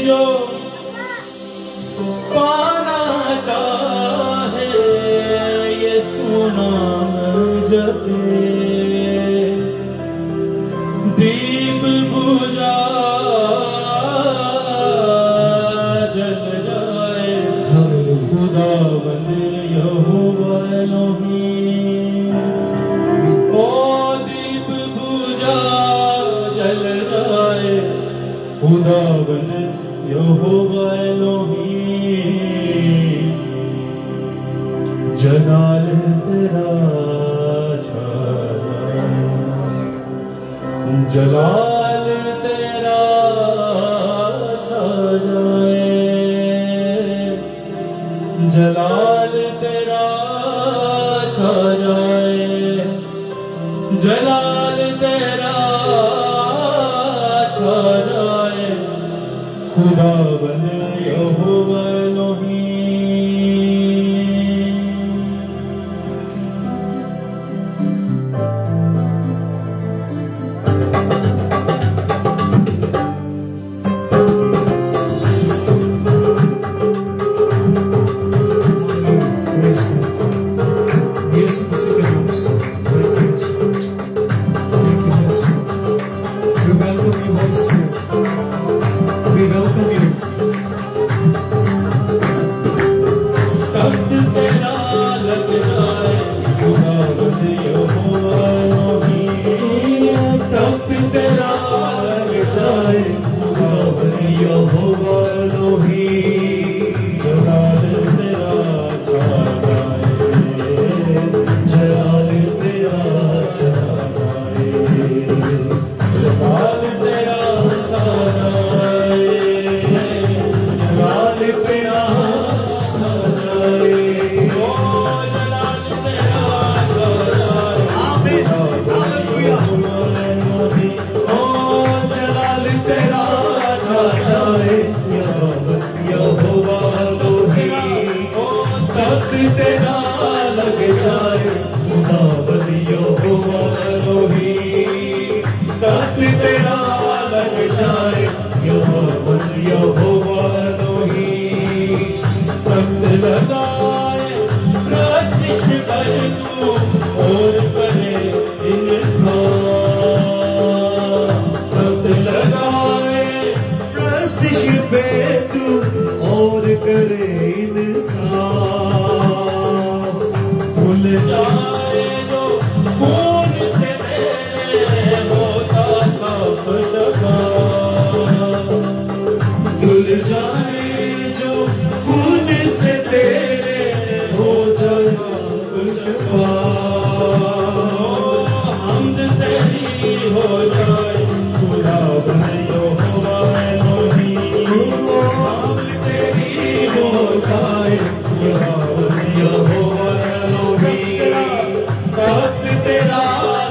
जो पाना चाहे ये सुनाम जपे, दीप बुझा जल जाए खुदावंद यहोवा एलोहीम। ओ दीप बुझा जल जाए खुदावंद यहोवा एलोहीम। जलाल तेरा छा जाए, जलाल तेरा छा जाए, जलाल तेरा छा जाए, जलाल तेरा छा जाए खुदावंद यहोवा एलोहीम। यीशु मसीह के नाम से Thank you, Spirit. Thank you, Holy Spirit. We welcome you, Holy Spirit. We welcome you. तख्त तेरा लग जाए खुदावंद यहोवा एलोहीम। तख्त तेरा लग जाए खुदावंद यहोवा एलोहीम। जलाल तेरा छा जाए, जलाल तेरा छा जाए, जलाल तेरा छा जाए, जलाल तेरा छा जाए। ओ जलाल तेरा छा जाए। आमीन, हालेलुया। ओ जलाल तेरा छा जाए यहोवा एलोहीम। ओ तख्त तेरा लग जाए खुदावंद यहोवा एलोहीम। तख्त तेरा लग जाए यहोवा एलोहीम। तख्त लगाए प्रस्तिश पर तू और करे इंसान। तख्त लगाए प्रस्तिश पे तू और करे इंसाफ। भूल जाए जो खून से तेरे होता सब शफा। धुल जाए जो खून से तेरे हो जाए शफा। हमद तेरी हो जाए खुदावंद यहोवा एलोहीम। हमद तेरी हो जाए यहोवा एलोहीम। तख्त तेरा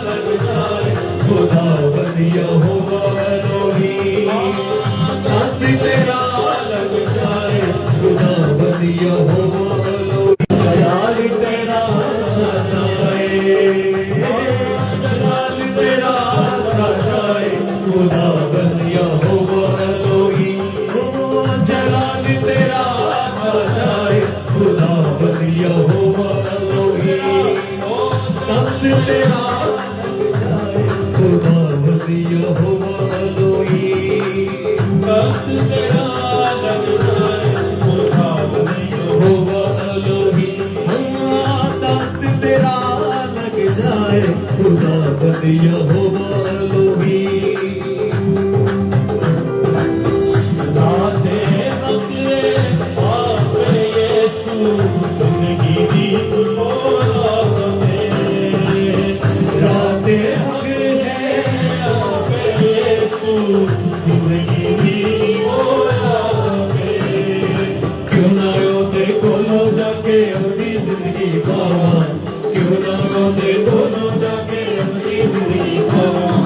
लग जाए खुदावंद यहोवा एलोहीम। तख्त तेरा लग जाए खुदावंद यहोवा एलोहीम। जलाल तेरा छा जाए, जलाल तेरा छा जाए खुदावंद यहोवा एलोहीम। जलाल तेरा छा जाए खुदावंद यहोवा एलोहीम। तख्त तेरा लग जाए खुदावंद यहोवा एलोहीम। तख्त तेरा लग जाए खुदावंद यहोवा एलोहीम। तख्त तेरा लग जाए खुदावंद यहोवा एलोहीम। राते बकरे आप यीशु जिंदगी दी ओ रात में। राते हक है आप यीशु जिंदगी दी ओ रात में। क्यों ना रोते कोलो जाके अपनी जिंदगी पावा। क्यों ना रोते कोलो जाके अपनी जिंदगी पावा।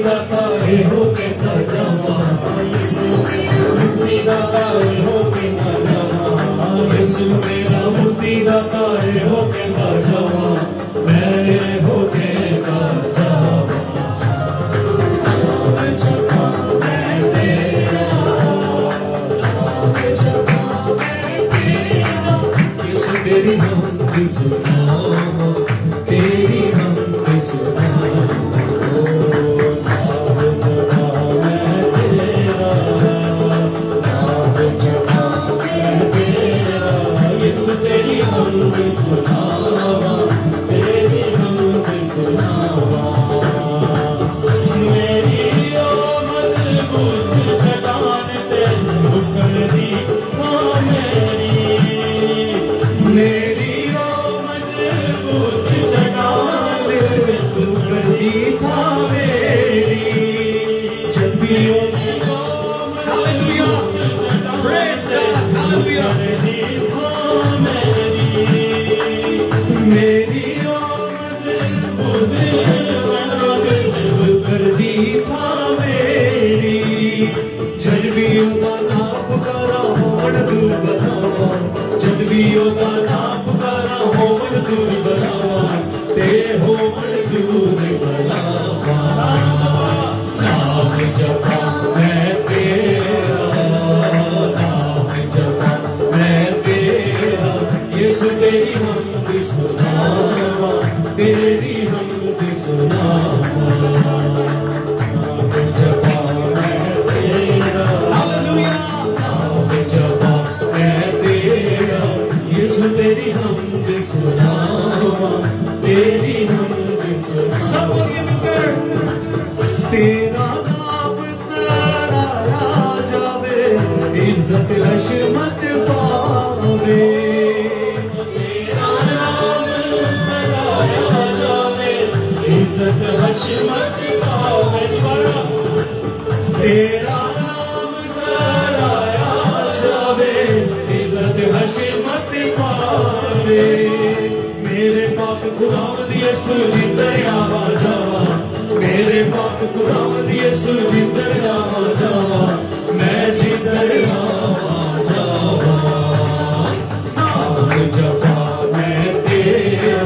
दाता ए हो कहता जावा यीशु मेरा मुक्ति दाता ए हो कहता जावा यीशु मेरा मुक्ति दाता ए हो कहता जावा मैं हो कहता जावा नाम जपा मैं तेरा नाम जपा मैं तेरा यीशु तेरी हमकी सुनावा तेरी हमकी सुनावा तेरी हमकी सुनावा तेरी हमकी सुनावा मेरी ओ मजबूत चट्टान ते रुकण दी मां मेरी ओ मजबूत चट्टान ते रुकण दी था मेरी जब भी ओ हालेलुया प्रेज गॉड हालेलुया मेरी कर दी था मेरी जब भी होगा नाप करा होवन दूर बनावा जब भी होगा नाप करा होवन दूर बनावा ते होवन दूर बनावा नाम जपा मैं तेरा नाम जपा मैं तेरा यीशु तेरी हमकी सुनावा तेरी हमकी सुनावा नाम जपा मैं तेरा हालेलुया नाम जपा मैं तेरा यीशु तेरी हमकी सुनावा तेरी हमकी सुनावा सब बोलिए मिलकर तेरा नाम सराया जावे इज्जत हशमत पावे इज्जत हशमत पावे तेरा नाम सराया जावे इज्जत हशमत पावे मेरे पाक खुदावंद यीशु जिंदर आवा जावा मेरे पाक खुदावंद यीशु जिंदर आवा जावा मैं जिंदर आवा जावा नाम जपा मैं तेरा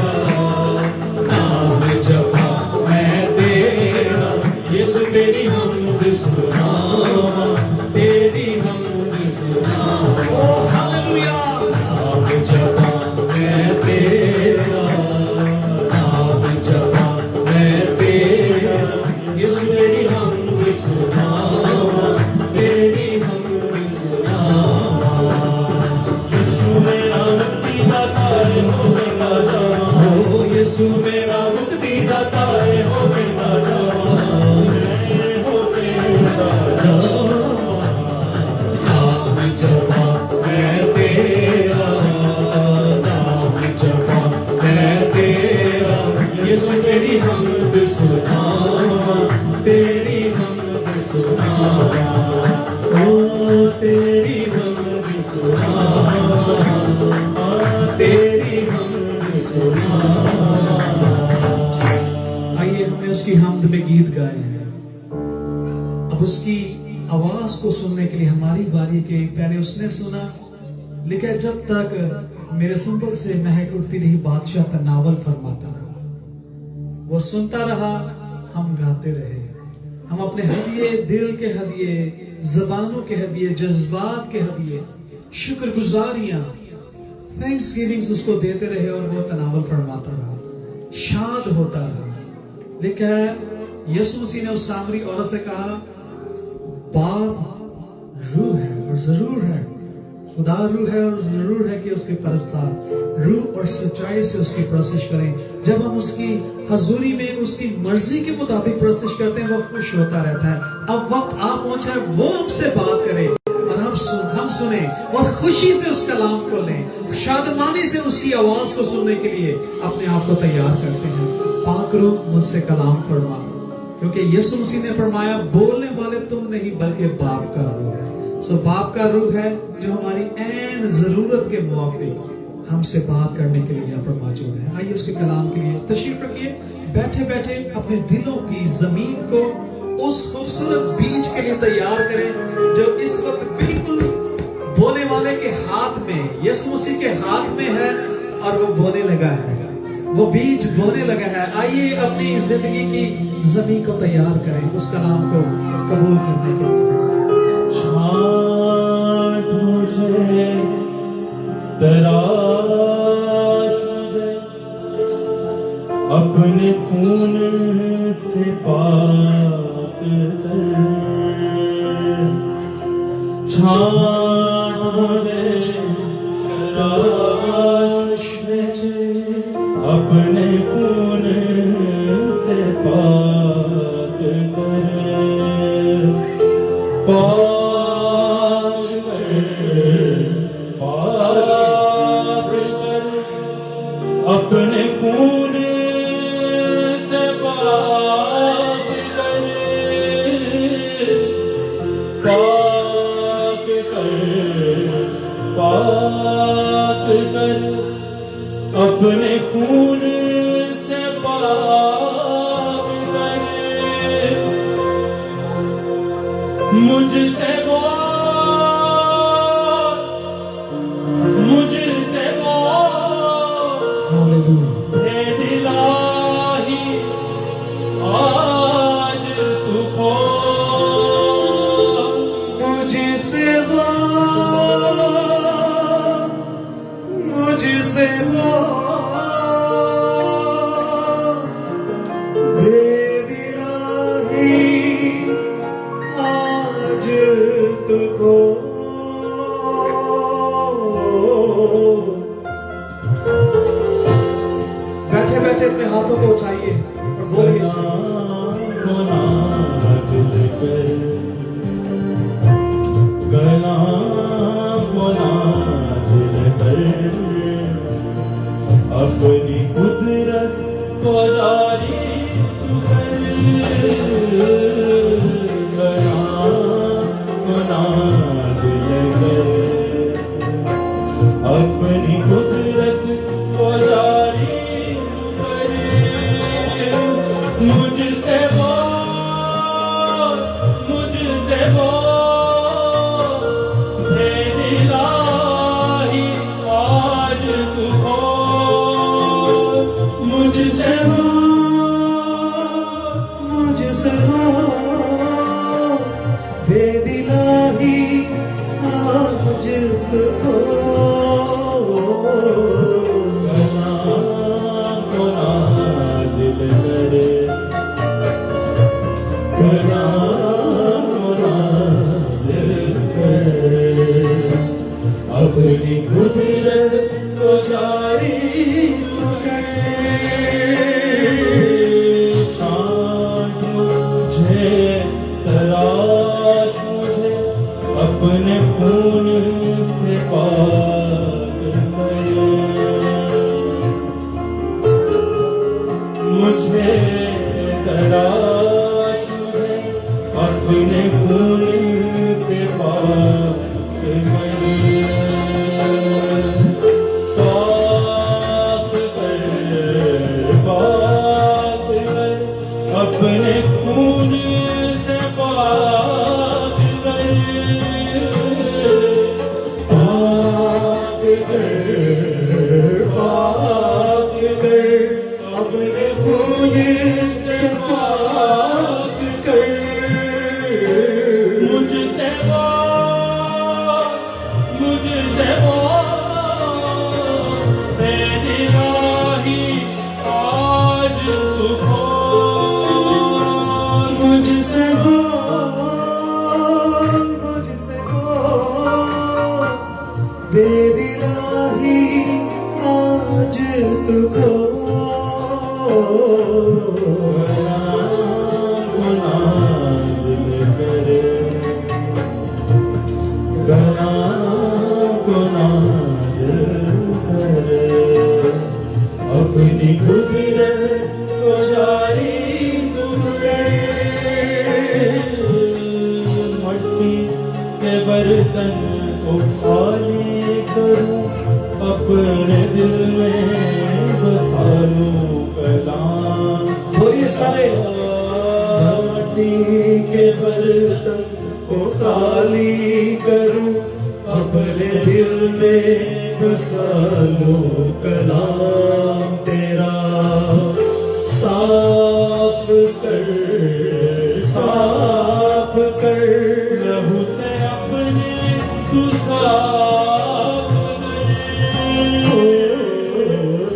नाम जपा मैं तेरा यीशु तेरी हमद सुनावा तेरी हमद सुनावा ओ हालेलुया नाम जपा मैं तेरा नाम जपा मैं तेरा यीशु तेरी हमद सुनावा तेरी हमद सुनावा यीशु मेरा मुक्ति दाता हो कहता जावा ओ यीशु मेरा मुक्ति दाता हो कहता जावा मैं हो कहता जावा नाम जपा मैं तेरा नाम जपा मैं तेरा यीशु तेरी हमद सुनावा तेरी हमद सुनावा ओ तेरी हमद सुनावा तेरी हमद सुनावा आइए हमने उसकी हमद में गीत गाए हैं अब उसकी आवाज को सुनने के लिए हमारी बारी के पहले उसने सुना लिखा है, जब तक मेरे संबल से महक उठती रही बादशाह का नावल फरमाता रहा वो सुनता रहा हम गाते रहे हम अपने हदिये दिल के हदिये जबानों के हदिये जज्बात के हदिये शुक्रगुजारियां थैंक्स गिविंग्स उसको देते रहे और वो तनावल फरमाता रहा शाद होता रहा। लिखा है यीशु मसीह ने उस सामरी औरत से कहा बाप रूह है और जरूर है खुदा रूह है और जरूर है कि उसके परस्तार रूह और सच्चाई से उसकी परस्तिश करें। जब हम उसकी हजूरी में उसकी मर्जी के मुताबिक परस्तिश करते हैं वो खुश होता रहता है। अब वक्त आ पहुंचा है वो हमसे बात करे और हम सुने और खुशी से उस कलाम को लें, शादमानी से उसकी आवाज को सुनने के लिए अपने आप को तैयार करते हैं। पाक रूह मुझसे कलाम फरमा, क्योंकि यीशु मसीह ने फरमाया बोलने वाले तुम नहीं बल्कि बाप का रूह है। सो बाप का रूह है जो हमारी ऐन जरूरत के मुआफिक हमसे बात करने के लिए यहाँ पर मौजूद है। आइए उसके कलाम के लिए तशरीफ रखिए। बैठे बैठे अपने दिलों की जमीन को उस खूबसूरत बीज के लिए तैयार करें जो इस वक्त बिल्कुल बोने वाले के हाथ में, यीशु मसीह के हाथ में है और वो बोने लगा है, वो बीज बोने लगा है। आइए अपनी जिंदगी की जमीन को तैयार करें उस कलाम को कबूल करने के लिए। छांट मुझे, तराश मुझे, अपने खून से पाक कर। छांट मुझे, तराश मुझे, अपने खून से पाक कर। पाक कर, पाक कर, अपने खून से पाक कर। पाक कर, पाक कर, अपने खून से पाक कर। मुझसे वो, मुझसे वो भेद इलाही आज तू खोल। मुझसे वो, मुझसे वो भेद इलाही आज तुझको। बैठे बैठे अपने हाथों को उठाइए और बोलिए, अपनी कुदरत को जारी कर। नाज़िल कर, अपनी कुदरत को जारी कर। मुझसे वो, मुझसे वो भेद इलाही आज तू खोल। मुझसे वो, मुझसे वो भेद इलाही आज तुझको। कलाम को नाज़िल करे, कलाम को नाज़िल करे, अपनी कुदरत को जारी करे। छांट मुझे, तराश मुझे, अपने खून से पाक कर। मुझे तराश मुझे, अपने खून से पाक कर। पाक कर, पाक कर, अपने खून से पाक कर। पाक कर, पाक कर, अपने खून से पाक कर। मुझसे वो, मुझसे वो भेद इलाही आज तू खोल। मुझसे वो, मुझसे वो भेद इलाही आज तुझको। को नाज़िल करे, कलाम को नाज़िल करे, अपनी कुदरत को जारी तू करे। मट्टी के बर्तन को खाली करूं, अपने दिल में बसा लूं कलाम। बोलिए सारे। मट्टी के बर्तन को खाली करूं, अपने दिल में बसा लूं कलाम तेरा। साफ कर, साफ कर, लहू से अपने तू साफ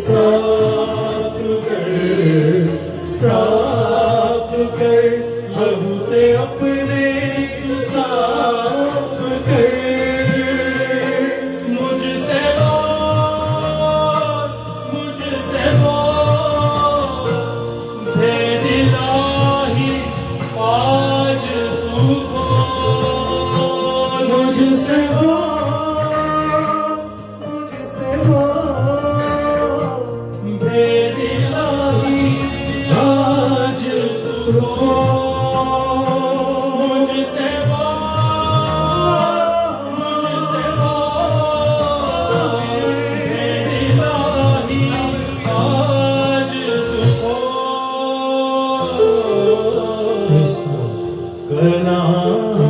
साफ कर, साफ कर, लहू से अपने साफ कर। मुझसे बोल, मुझसे बोल, भेद इलाही आज तू खोल। मुझसे बोल, मुझसे बोल, भेद इलाही आज तू खोल। मुझसे बोल, मुझसे बोल, भेद इलाही आज तू खोल। Praise the Lord. कलाम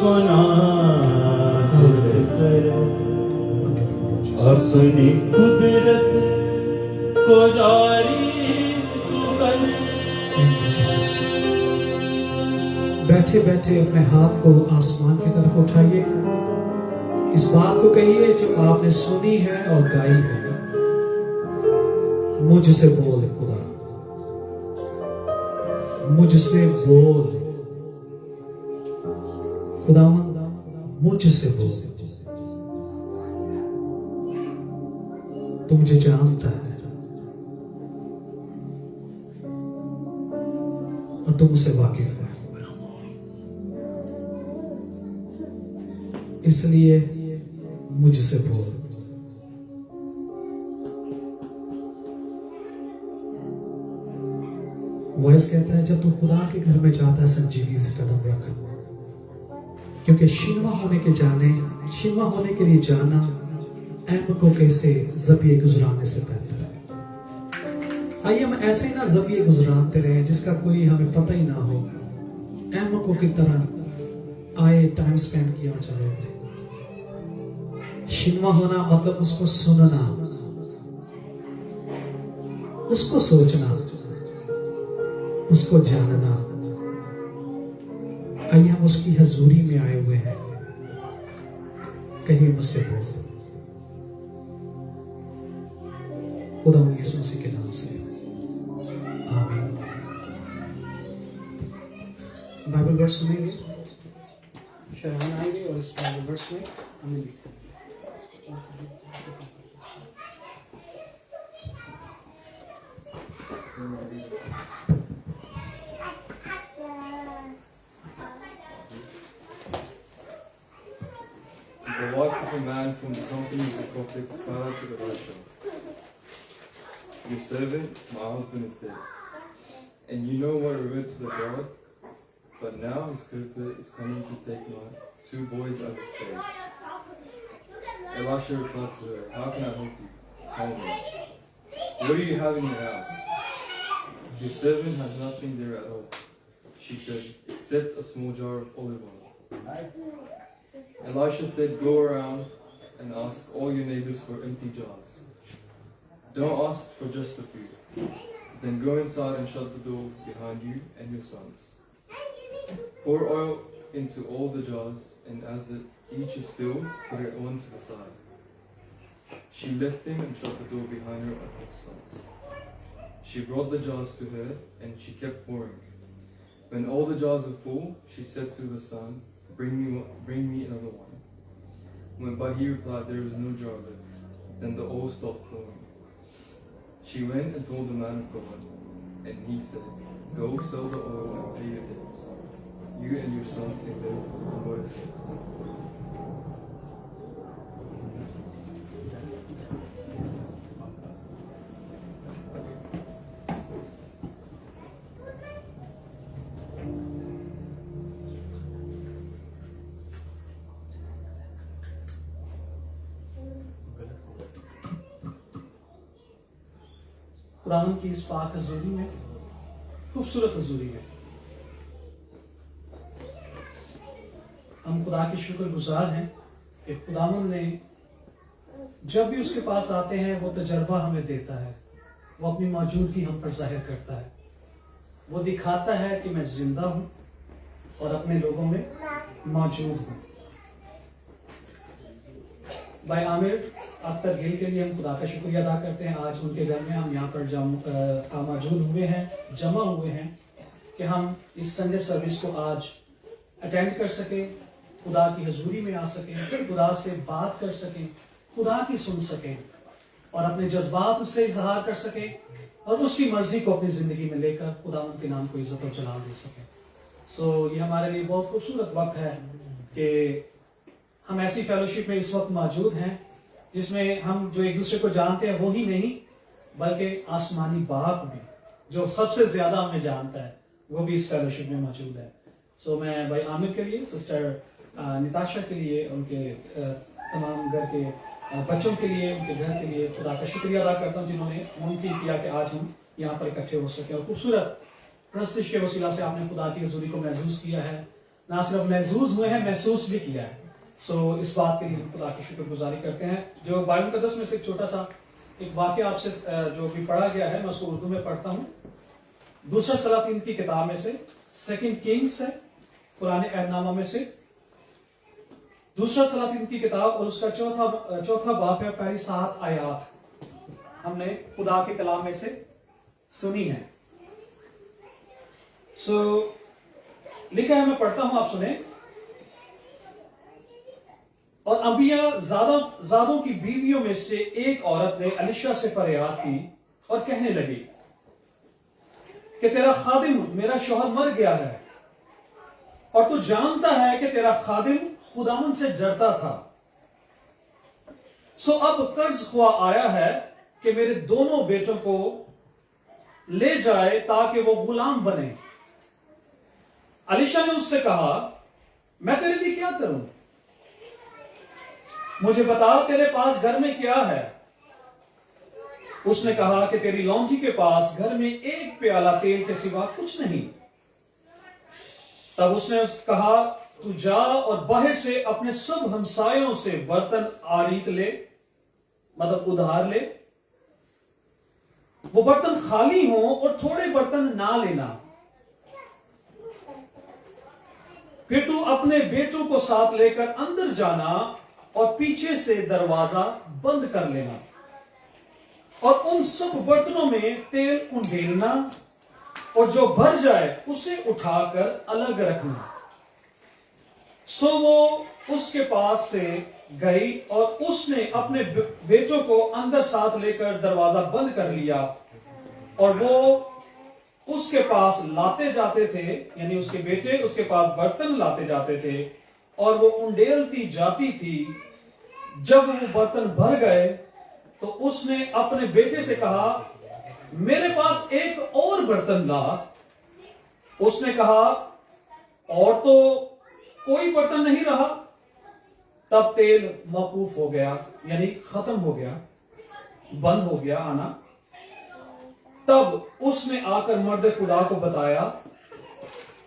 को नाज़िल कर, अपनी कुदरत को जारी तू कर। बैठे बैठे अपने हाथ को आसमान की तरफ उठाइए। इस बात को कहिए जो आपने सुनी है और गाई है। मुझसे बोल खुदा, मुझसे बोल खुदावंद, मुझसे बोल। तू मुझे जानता है और तू मुझसे वाकिफ है, इसलिए मुझसे बोल। वॉइस कहता है जब तू खुदा के घर में जाता है संजीवनी से कदम रख, क्योंकि शिनवा होने के लिए जाना अहम को कैसे जबिये गुजराने से बेहतर है। आइए हम ऐसे ही ना जबिये गुजराते रहे जिसका कोई हमें पता ही ना हो, अहम को की तरह आए टाइम स्पेंड किया जाए। शिनवा होना मतलब उसको सुनना, उसको सोचना, उसको जानना। आइए हम उसकी हजूरी में आए हुए हैं, कहीं मुझसे बोल। खुदा यीशु मसीह के नाम से आमीन। बाइबल वर्स सुनेंगे, शहरान आएंगे और इस बाइबल वर्स में हमें लिखेंगे। The wife of a man from the company of the prophets cried out to Elisha, "Your servant, my husband, is dead, and you know what I wrote to the God, but now his daughter is coming to take my 2 boys as a slave." Elisha replied to her, "How can I help you? Tell me. What do you have in your house?" "Your servant has nothing there at all," she said, "except a small jar of olive oil." Elisha said, "Go around and ask all your neighbors for empty jars. Don't ask for just a few. Then go inside and shut the door behind you and your sons. Pour oil into all the jars, and as each is filled, put it one to the side." She left him and shut the door behind her and her sons. She brought the jars to her, and she kept pouring. When all the jars were full, she said to the son, bring me another one." But he replied, "There is no jar left." Then the oil stopped flowing. She went and told the man of God, and he said, "Go sell the oil and pay your debts. You and your sons can live on what is left." खुदावंद की इस पाक हजूरी में, खूबसूरत हजूरी में हम खुदा के शुक्रगुजार हैं कि खुदावंद ने जब भी उसके पास आते हैं वो तजर्बा हमें देता है, वो अपनी मौजूदगी हम पर जाहिर करता है, वो दिखाता है कि मैं जिंदा हूं और अपने लोगों में मौजूद हूं। भाई आमिर अख्तर गिल के लिए हम खुदा का शुक्रिया अदा करते हैं। आज उनके घर में हम यहाँ पर मौजूद हुए हैं, जमा हुए हैं कि हम इस संडे सर्विस को आज अटेंड कर सके, खुदा की हजूरी में आ सके, खुदा से बात कर सके, खुदा की सुन सके और अपने जज्बात उससे इजहार कर सके और उसकी मर्जी को अपनी जिंदगी में लेकर खुदा उनके नाम को इज्जत और जलाल दे सके। सो ये हमारे लिए बहुत खूबसूरत वक्त है कि हम ऐसी फेलोशिप में इस वक्त मौजूद हैं जिसमें हम जो एक दूसरे को जानते हैं वो ही नहीं बल्कि आसमानी बाप भी जो सबसे ज्यादा हमें जानता है वो भी इस फेलोशिप में मौजूद है। सो मैं भाई आमिर के लिए, सिस्टर निताशा के लिए, उनके तमाम घर के बच्चों के लिए, उनके घर के लिए खुदा का शुक्रिया अदा करता हूँ जिन्होंने मुमकिन किया कि आज हम यहाँ पर इकट्ठे हो सके और खूबसूरत प्रस्तुति के वसीला से आपने खुदा की हजूरी को महसूस किया है, ना सिर्फ महसूस हुए हैं, महसूस भी किया है। सो इस बात के लिए हम खुदा की शुक्रगुजारी करते हैं। जो बाइबल मुकद्दस में से एक छोटा सा एक वाक्य आपसे जो भी पढ़ा गया है मैं उसको उर्दू में पढ़ता हूँ। दूसरा सलातीन की किताब में से, सेकंड किंग्स है, पुराने अहदनामा में से दूसरा सलातीन की किताब और उसका चौथा बाप है, पहली 7 आयत हमने खुदा के कलाम में से सुनी है। सो लिखा है, मैं पढ़ता हूं, आप सुने। और अंबिया जादों की बीवियों में से एक औरत ने अलीशा से फरियाद की और कहने लगी कि तेरा खादिम मेरा शौहर मर गया है और तू जानता है कि तेरा खादिम खुदावन से डरता था। सो अब कर्ज ख्वा आया है कि मेरे दोनों बेटों को ले जाए ताकि वो गुलाम बने। अलीशा ने उससे कहा, मैं तेरे लिए क्या करूं? मुझे बता तेरे पास घर में क्या है? उसने कहा कि तेरी लौंजी के पास घर में एक प्याला तेल के सिवा कुछ नहीं। तब उसने कहा, तू जा और बाहर से अपने सब हमसायों से बर्तन आरीत ले, मतलब उधार ले। वो बर्तन खाली हो और थोड़े बर्तन ना लेना। फिर तू अपने बेटों को साथ लेकर अंदर जाना और पीछे से दरवाजा बंद कर लेना और उन सब बर्तनों में तेल उंडेलना और जो भर जाए उसे उठाकर अलग रखना। सो वो उसके पास से गई और उसने अपने बेटों को अंदर साथ लेकर दरवाजा बंद कर लिया और वो उसके पास लाते जाते थे, यानी उसके बेटे उसके पास बर्तन लाते जाते थे और वो उंडेलती जाती थी। जब वो बर्तन भर गए तो उसने अपने बेटे से कहा, मेरे पास एक और बर्तन ला। उसने कहा, और तो कोई बर्तन नहीं रहा। तब तेल मौकूफ हो गया, यानी खत्म हो गया, बंद हो गया आना। तब उसने आकर मर्द खुदा को बताया।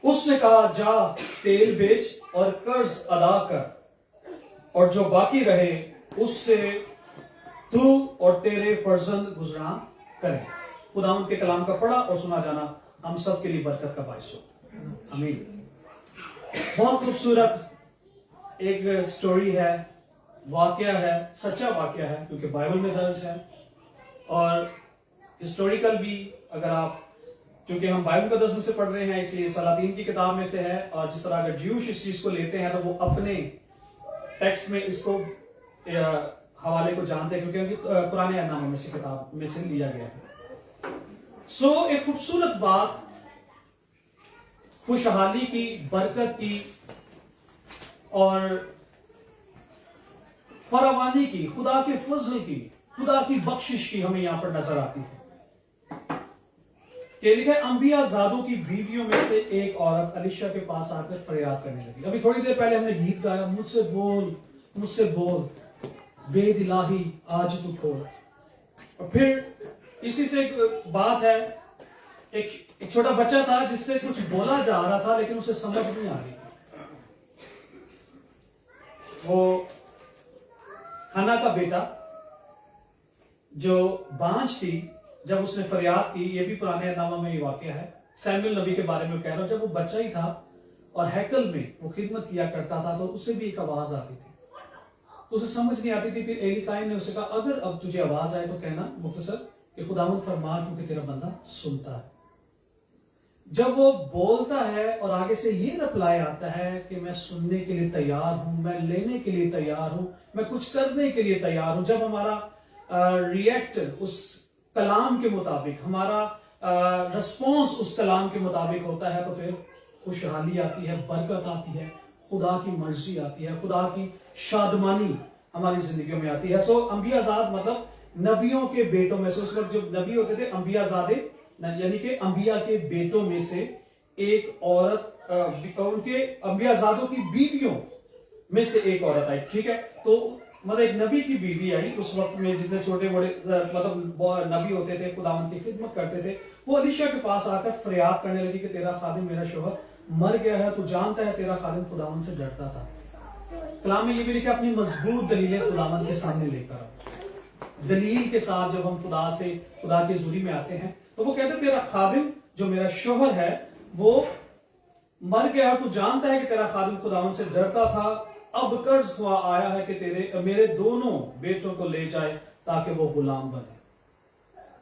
उसने कहा, जा तेल बेच और कर्ज अदा कर और जो बाकी रहे उससे तू और तेरे फर्जंद गुजरान करें। खुदा उनके कलाम का पढ़ा और सुना जाना हम सब के लिए बरकत का बायस हो। आमीन। बहुत खूबसूरत एक स्टोरी है, वाकया है, सच्चा वाकया है क्योंकि बाइबल में दर्ज है और हिस्टोरिकल भी। अगर आप, क्योंकि हम बाइबल का 10 से पढ़ रहे हैं इसलिए सलातीन की किताब में से है और जिस तरह अगर ज्यूश इस चीज को लेते हैं तो वो अपने टेक्स्ट में इसको हवाले को जानते हैं क्योंकि पुराने अहदनामे में से किताब में से लिया गया है। सो एक खूबसूरत बात, खुशहाली की, बरकत की और फरावानी की, खुदा के फजल की, खुदा की बख्शिश की हमें यहां पर नजर आती है। कि लिखा है, अंबिया जादों की बीवियों में से एक औरत अलीशा के पास आकर फरियाद करने लगी। अभी थोड़ी देर पहले हमने गीत गाया, मुझसे बोल, मुझसे बोल, बेद इलाही आज तू खोल। और फिर इसी से एक बात है, एक छोटा बच्चा था जिससे कुछ बोला जा रहा था लेकिन उसे समझ नहीं आ रही। वो हन्ना का बेटा जो बांझ थी, जब उसने फरियाद की, ये भी पुराने नामा में ये वाकया है, सैमुअल नबी के बारे में कह रहा हूं, जब वो बच्चा ही था और हैकल में वो खिदमत किया करता था, तो उसे भी एक आवाज आती थी, तो उसे समझ नहीं आती थी। फिर एलिकाई ने उसे कहा, अगर अब तुझे आवाज आए तो कहना मुख्तसर कि खुदावंद फरमा, क्योंकि तेरा बंदा सुनता है। जब वो बोलता है और आगे से ये रिप्लाई आता है कि मैं सुनने के लिए तैयार हूं, मैं लेने के लिए तैयार हूं, मैं कुछ करने के लिए तैयार हूं, जब हमारा रिएक्ट उस कलाम के मुताबिक, हमारा रिस्पॉन्स उस कलाम के मुताबिक होता है, तो फिर खुशहाली आती है, बरकत आती है, खुदा की मर्जी आती है, खुदा की शादमानी हमारी जिंदगियों में आती है। सो अंबियाजाद मतलब नबियों के बेटों में से, उस वक्त जो नबी होते थे अंबियाजादे, यानी कि अंबिया के बेटों में से एक औरत, उनके अंबियाजादों की बीवियों में से एक औरत आई, ठीक है। तो मतलब एक नबी की बीवी आई उस वक्त में, जितने छोटे बड़े मतलब नबी होते थे, खुदावंद की खिदमत करते थे, वो अलीशा के पास आकर फरियाद करने लगी कि तेरा खादिम, मेरा शोहर मर गया है, तू जानता है तेरा खादिम खुदावंद से डरता था। कलाम में ये भी लिखा, अपनी मजबूत दलीलें खुदावंद के सामने लेकर आओ। दलील के साथ जब हम खुदा की हुजूरी में आते हैं, तो वो कहते तेरा खादिम जो मेरा शोहर है वो मर गया, तू जानता है कि तेरा खादिम खुदावंद से डरता था, अब कर्ज हुआ आया है कि मेरे दोनों बेटों को ले जाए ताकि वो गुलाम बने।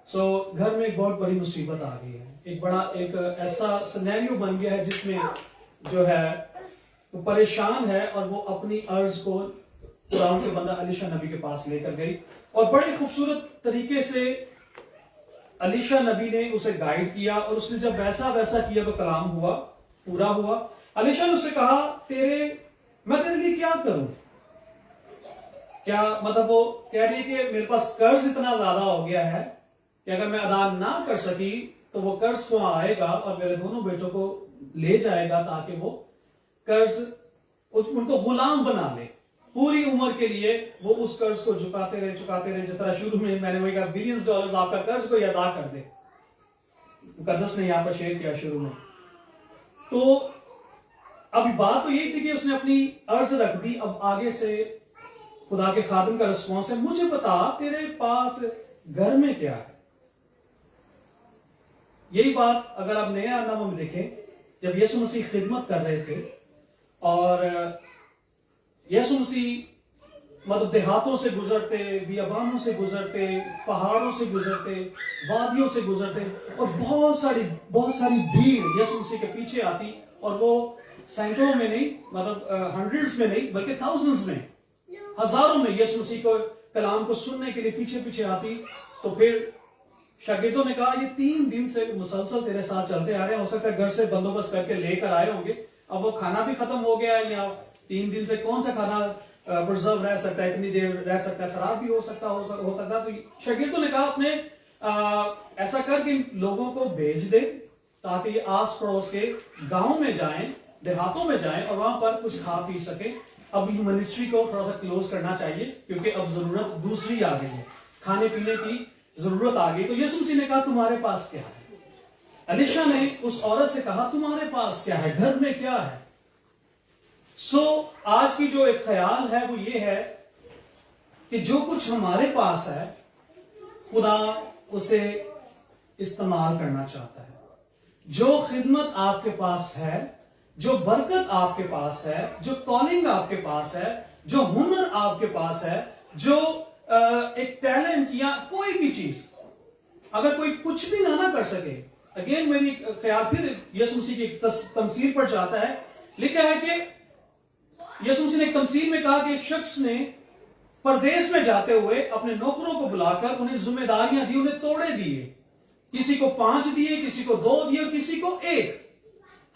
सो घर में एक बहुत बड़ी मुसीबत आ गई है, एक ऐसा सिनेरियो बन गया है जिसमें जो है वो परेशान है, और वो अपनी अर्ज को खुदावंद के बंदा अलीशा नबी के पास लेकर गई, और बड़े खूबसूरत तरीके से अलीशा नबी ने उसे गाइड किया, और उसने जब वैसा वैसा किया तो कलाम हुआ, पूरा हुआ। अलीशा ने उससे कहा, मैं तेरे लिए क्या करूं? क्या मतलब वो कह रही है कि मेरे पास कर्ज इतना ज्यादा हो गया है कि अगर मैं अदा ना कर सकी तो वो कर्ज वहां आएगा और मेरे दोनों बेटों को ले जाएगा, ताकि वो कर्ज उनको गुलाम बना ले। पूरी उम्र के लिए वो उस कर्ज को चुकाते रहे, जिस तरह शुरू में मैंने वही कहा, बिलियंस डॉलर्स आपका कर्ज को अदा कर दे। मुकद्दस ने यहां पर शेयर किया शुरू में। तो अभी बात तो यही थी कि उसने अपनी अर्ज रख दी। अब आगे से खुदा के खादिम का रिस्पॉन्स है, मुझे बता तेरे पास घर में क्या है। यही बात अगर आप नए नामों में देखें, जब यीशु मसीह खिदमत कर रहे थे और यीशु मसीह मतलब देहातों से गुजरते, बियाबानों से गुजरते, पहाड़ों से गुजरते, वादियों से गुजरते, और बहुत सारी भीड़ यीशु मसीह के पीछे आती, और वो सैकड़ों में नहीं, मतलब हंड्रेड्स में नहीं, बल्कि थाउजेंड्स में, हजारों में यीशु मसीह को कलाम को सुनने के लिए पीछे पीछे आती। तो फिर शागिर्दों ने कहा, ये 3 दिन से मुसलसल तेरे साथ चलते आ रहे हैं, हो सकता है घर से बंदोबस्त करके लेकर आए होंगे, अब वो खाना भी खत्म हो गया है, या 3 दिन से कौन सा खाना प्रिजर्व रह सकता है, इतनी देर रह सकता है, खराब भी हो सकता है। तो शागिर्दों ने कहा, अपने ऐसा कर कि लोगों को भेज दे ताकि ये आस पड़ोस के गांव में जाएं, देहातों में जाएं, और वहां पर कुछ खा पी सके। अब ये मिनिस्ट्री को थोड़ा सा क्लोज करना चाहिए, क्योंकि अब जरूरत दूसरी आ गई है, खाने पीने की जरूरत आ गई। तो यीशु मसीह ने कहा, तुम्हारे पास क्या है? अलीशा ने उस औरत से कहा, तुम्हारे पास क्या है, घर में क्या है? आज की जो एक ख्याल है वो ये है कि जो कुछ हमारे पास है खुदा उसे इस्तेमाल करना चाहता है। जो खिदमत आपके पास है, जो बरकत आपके पास है, जो कॉलिंग आपके पास है, जो हुनर आपके पास है, जो एक टैलेंट या कोई भी चीज, अगर कोई कुछ भी ना कर सके, अगेन मेरी ख्याल फिर यीशु मसीह की तमसील पर जाता है। लिखा है कि यीशु मसीह ने एक तमसील में कहा कि एक शख्स ने परदेश में जाते हुए अपने नौकरों को बुलाकर उन्हें जिम्मेदारियां दी, उन्हें तोड़े दिए, किसी को 5 दिए, किसी को 2 दिए और किसी को 1,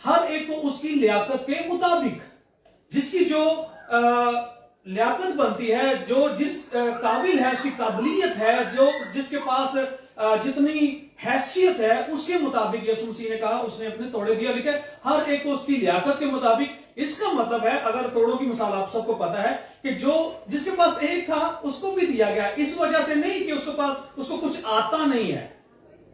हर एक को उसकी लियाकत के मुताबिक, जिसकी जो लियाकत बनती है, जो जिस काबिल है, उसकी काबिलियत है, जो जिसके पास जितनी हैसियत है, उसके मुताबिक यीशु मसीह ने कहा उसने अपने तोड़े दिया। लिखा है हर एक को उसकी लियाकत के मुताबिक। इसका मतलब है, अगर तोड़ों की मिसाल आप सबको पता है कि जो जिसके पास 1 था उसको भी दिया गया, इस वजह से नहीं कि उसको कुछ आता नहीं है,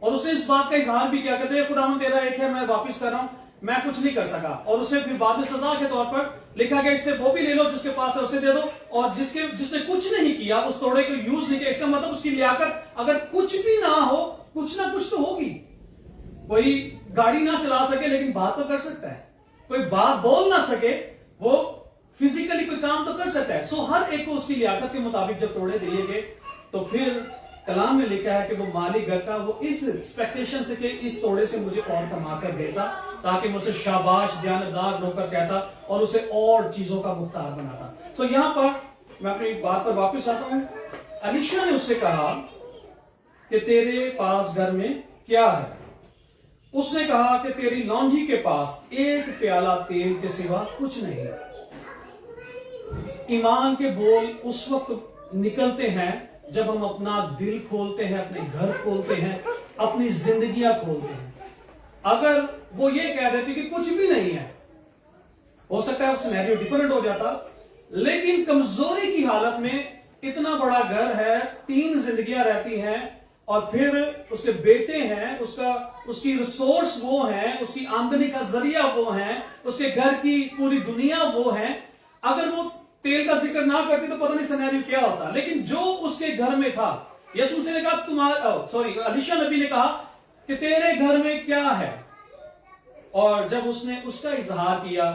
और उसने इस बात का इजहार भी किया, कहते खुदावंद तेरा 1 है, मैं वापिस कर रहा हूं। मैं कुछ नहीं कर सका। और उसे फिर बाद में सजा के तौर पर लिखा गया इससे वो भी ले लो जिसके पास है उसे दे दो, और जिसने कुछ नहीं किया, उस तोड़े को यूज नहीं किया, इसका मतलब उसकी लियाकत अगर कुछ भी ना हो, कुछ ना कुछ तो होगी। कोई गाड़ी ना चला सके लेकिन बात तो कर सकता है, कोई बात बोल ना सके वो फिजिकली कोई काम तो कर सकता है। सो हर एक को उसकी लियाकत के मुताबिक जब तोड़े दिए गए तो फिर कलाम में लिखा है कि वो मालिक घर का वो इस एक्सपेक्टेशन से कि इस तोड़े से मुझे और कमा कर देता ताकि मुझसे शाबाश दयानतदार नौकर कहता और उसे और चीजों का मुख्तार बनाता। सो यहां पर मैं अपनी बात पर वापस आता हूं। अलीशा ने उससे कहा कि तेरे पास घर में क्या है? उसने कहा कि तेरी लौंडी के पास एक प्याला तेल के सिवा कुछ नहीं। ईमान के बोल उस वक्त निकलते हैं जब हम अपना दिल खोलते हैं, अपने घर खोलते हैं, अपनी जिंदगियां खोलते हैं। अगर वो ये कह देती कि कुछ भी नहीं है, हो सकता है सिनेरियो डिफरेंट हो जाता, लेकिन कमजोरी की हालत में इतना बड़ा घर है, 3 जिंदगियां रहती हैं और फिर उसके बेटे हैं, उसकी रिसोर्स वो है, उसकी आमदनी का जरिया वो है, उसके घर की पूरी दुनिया वो है। अगर वो तेल का जिक्र ना करती तो पता नहीं सिनेरियो क्या होता। लेकिन जो उसके घर में था, यीशु मसीह ने कहा अलीशा नबी ने कहा कि तेरे घर में क्या है? और जब उसने उसका इजहार किया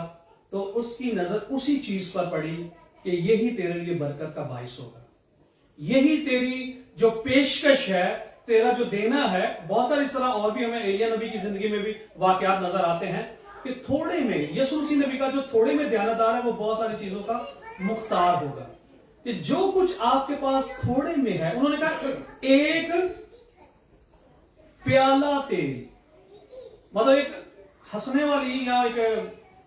तो उसकी नजर उसी चीज पर पड़ी कि यही तेरे लिए बरकत का बाइस होगा, यही तेरी जो पेशकश है, तेरा जो देना है। बहुत सारी इस तरह और भी हमें एलिया नबी की जिंदगी में भी वाकयात नजर आते हैं कि थोड़े में यीशु मसीह नबी का जो थोड़े में दयानतदार है वो बहुत सारी चीजों का मुख्तार होगा। कि जो कुछ आपके पास थोड़े में है, उन्होंने कहा एक प्याला तेल, मतलब एक हंसने वाली या एक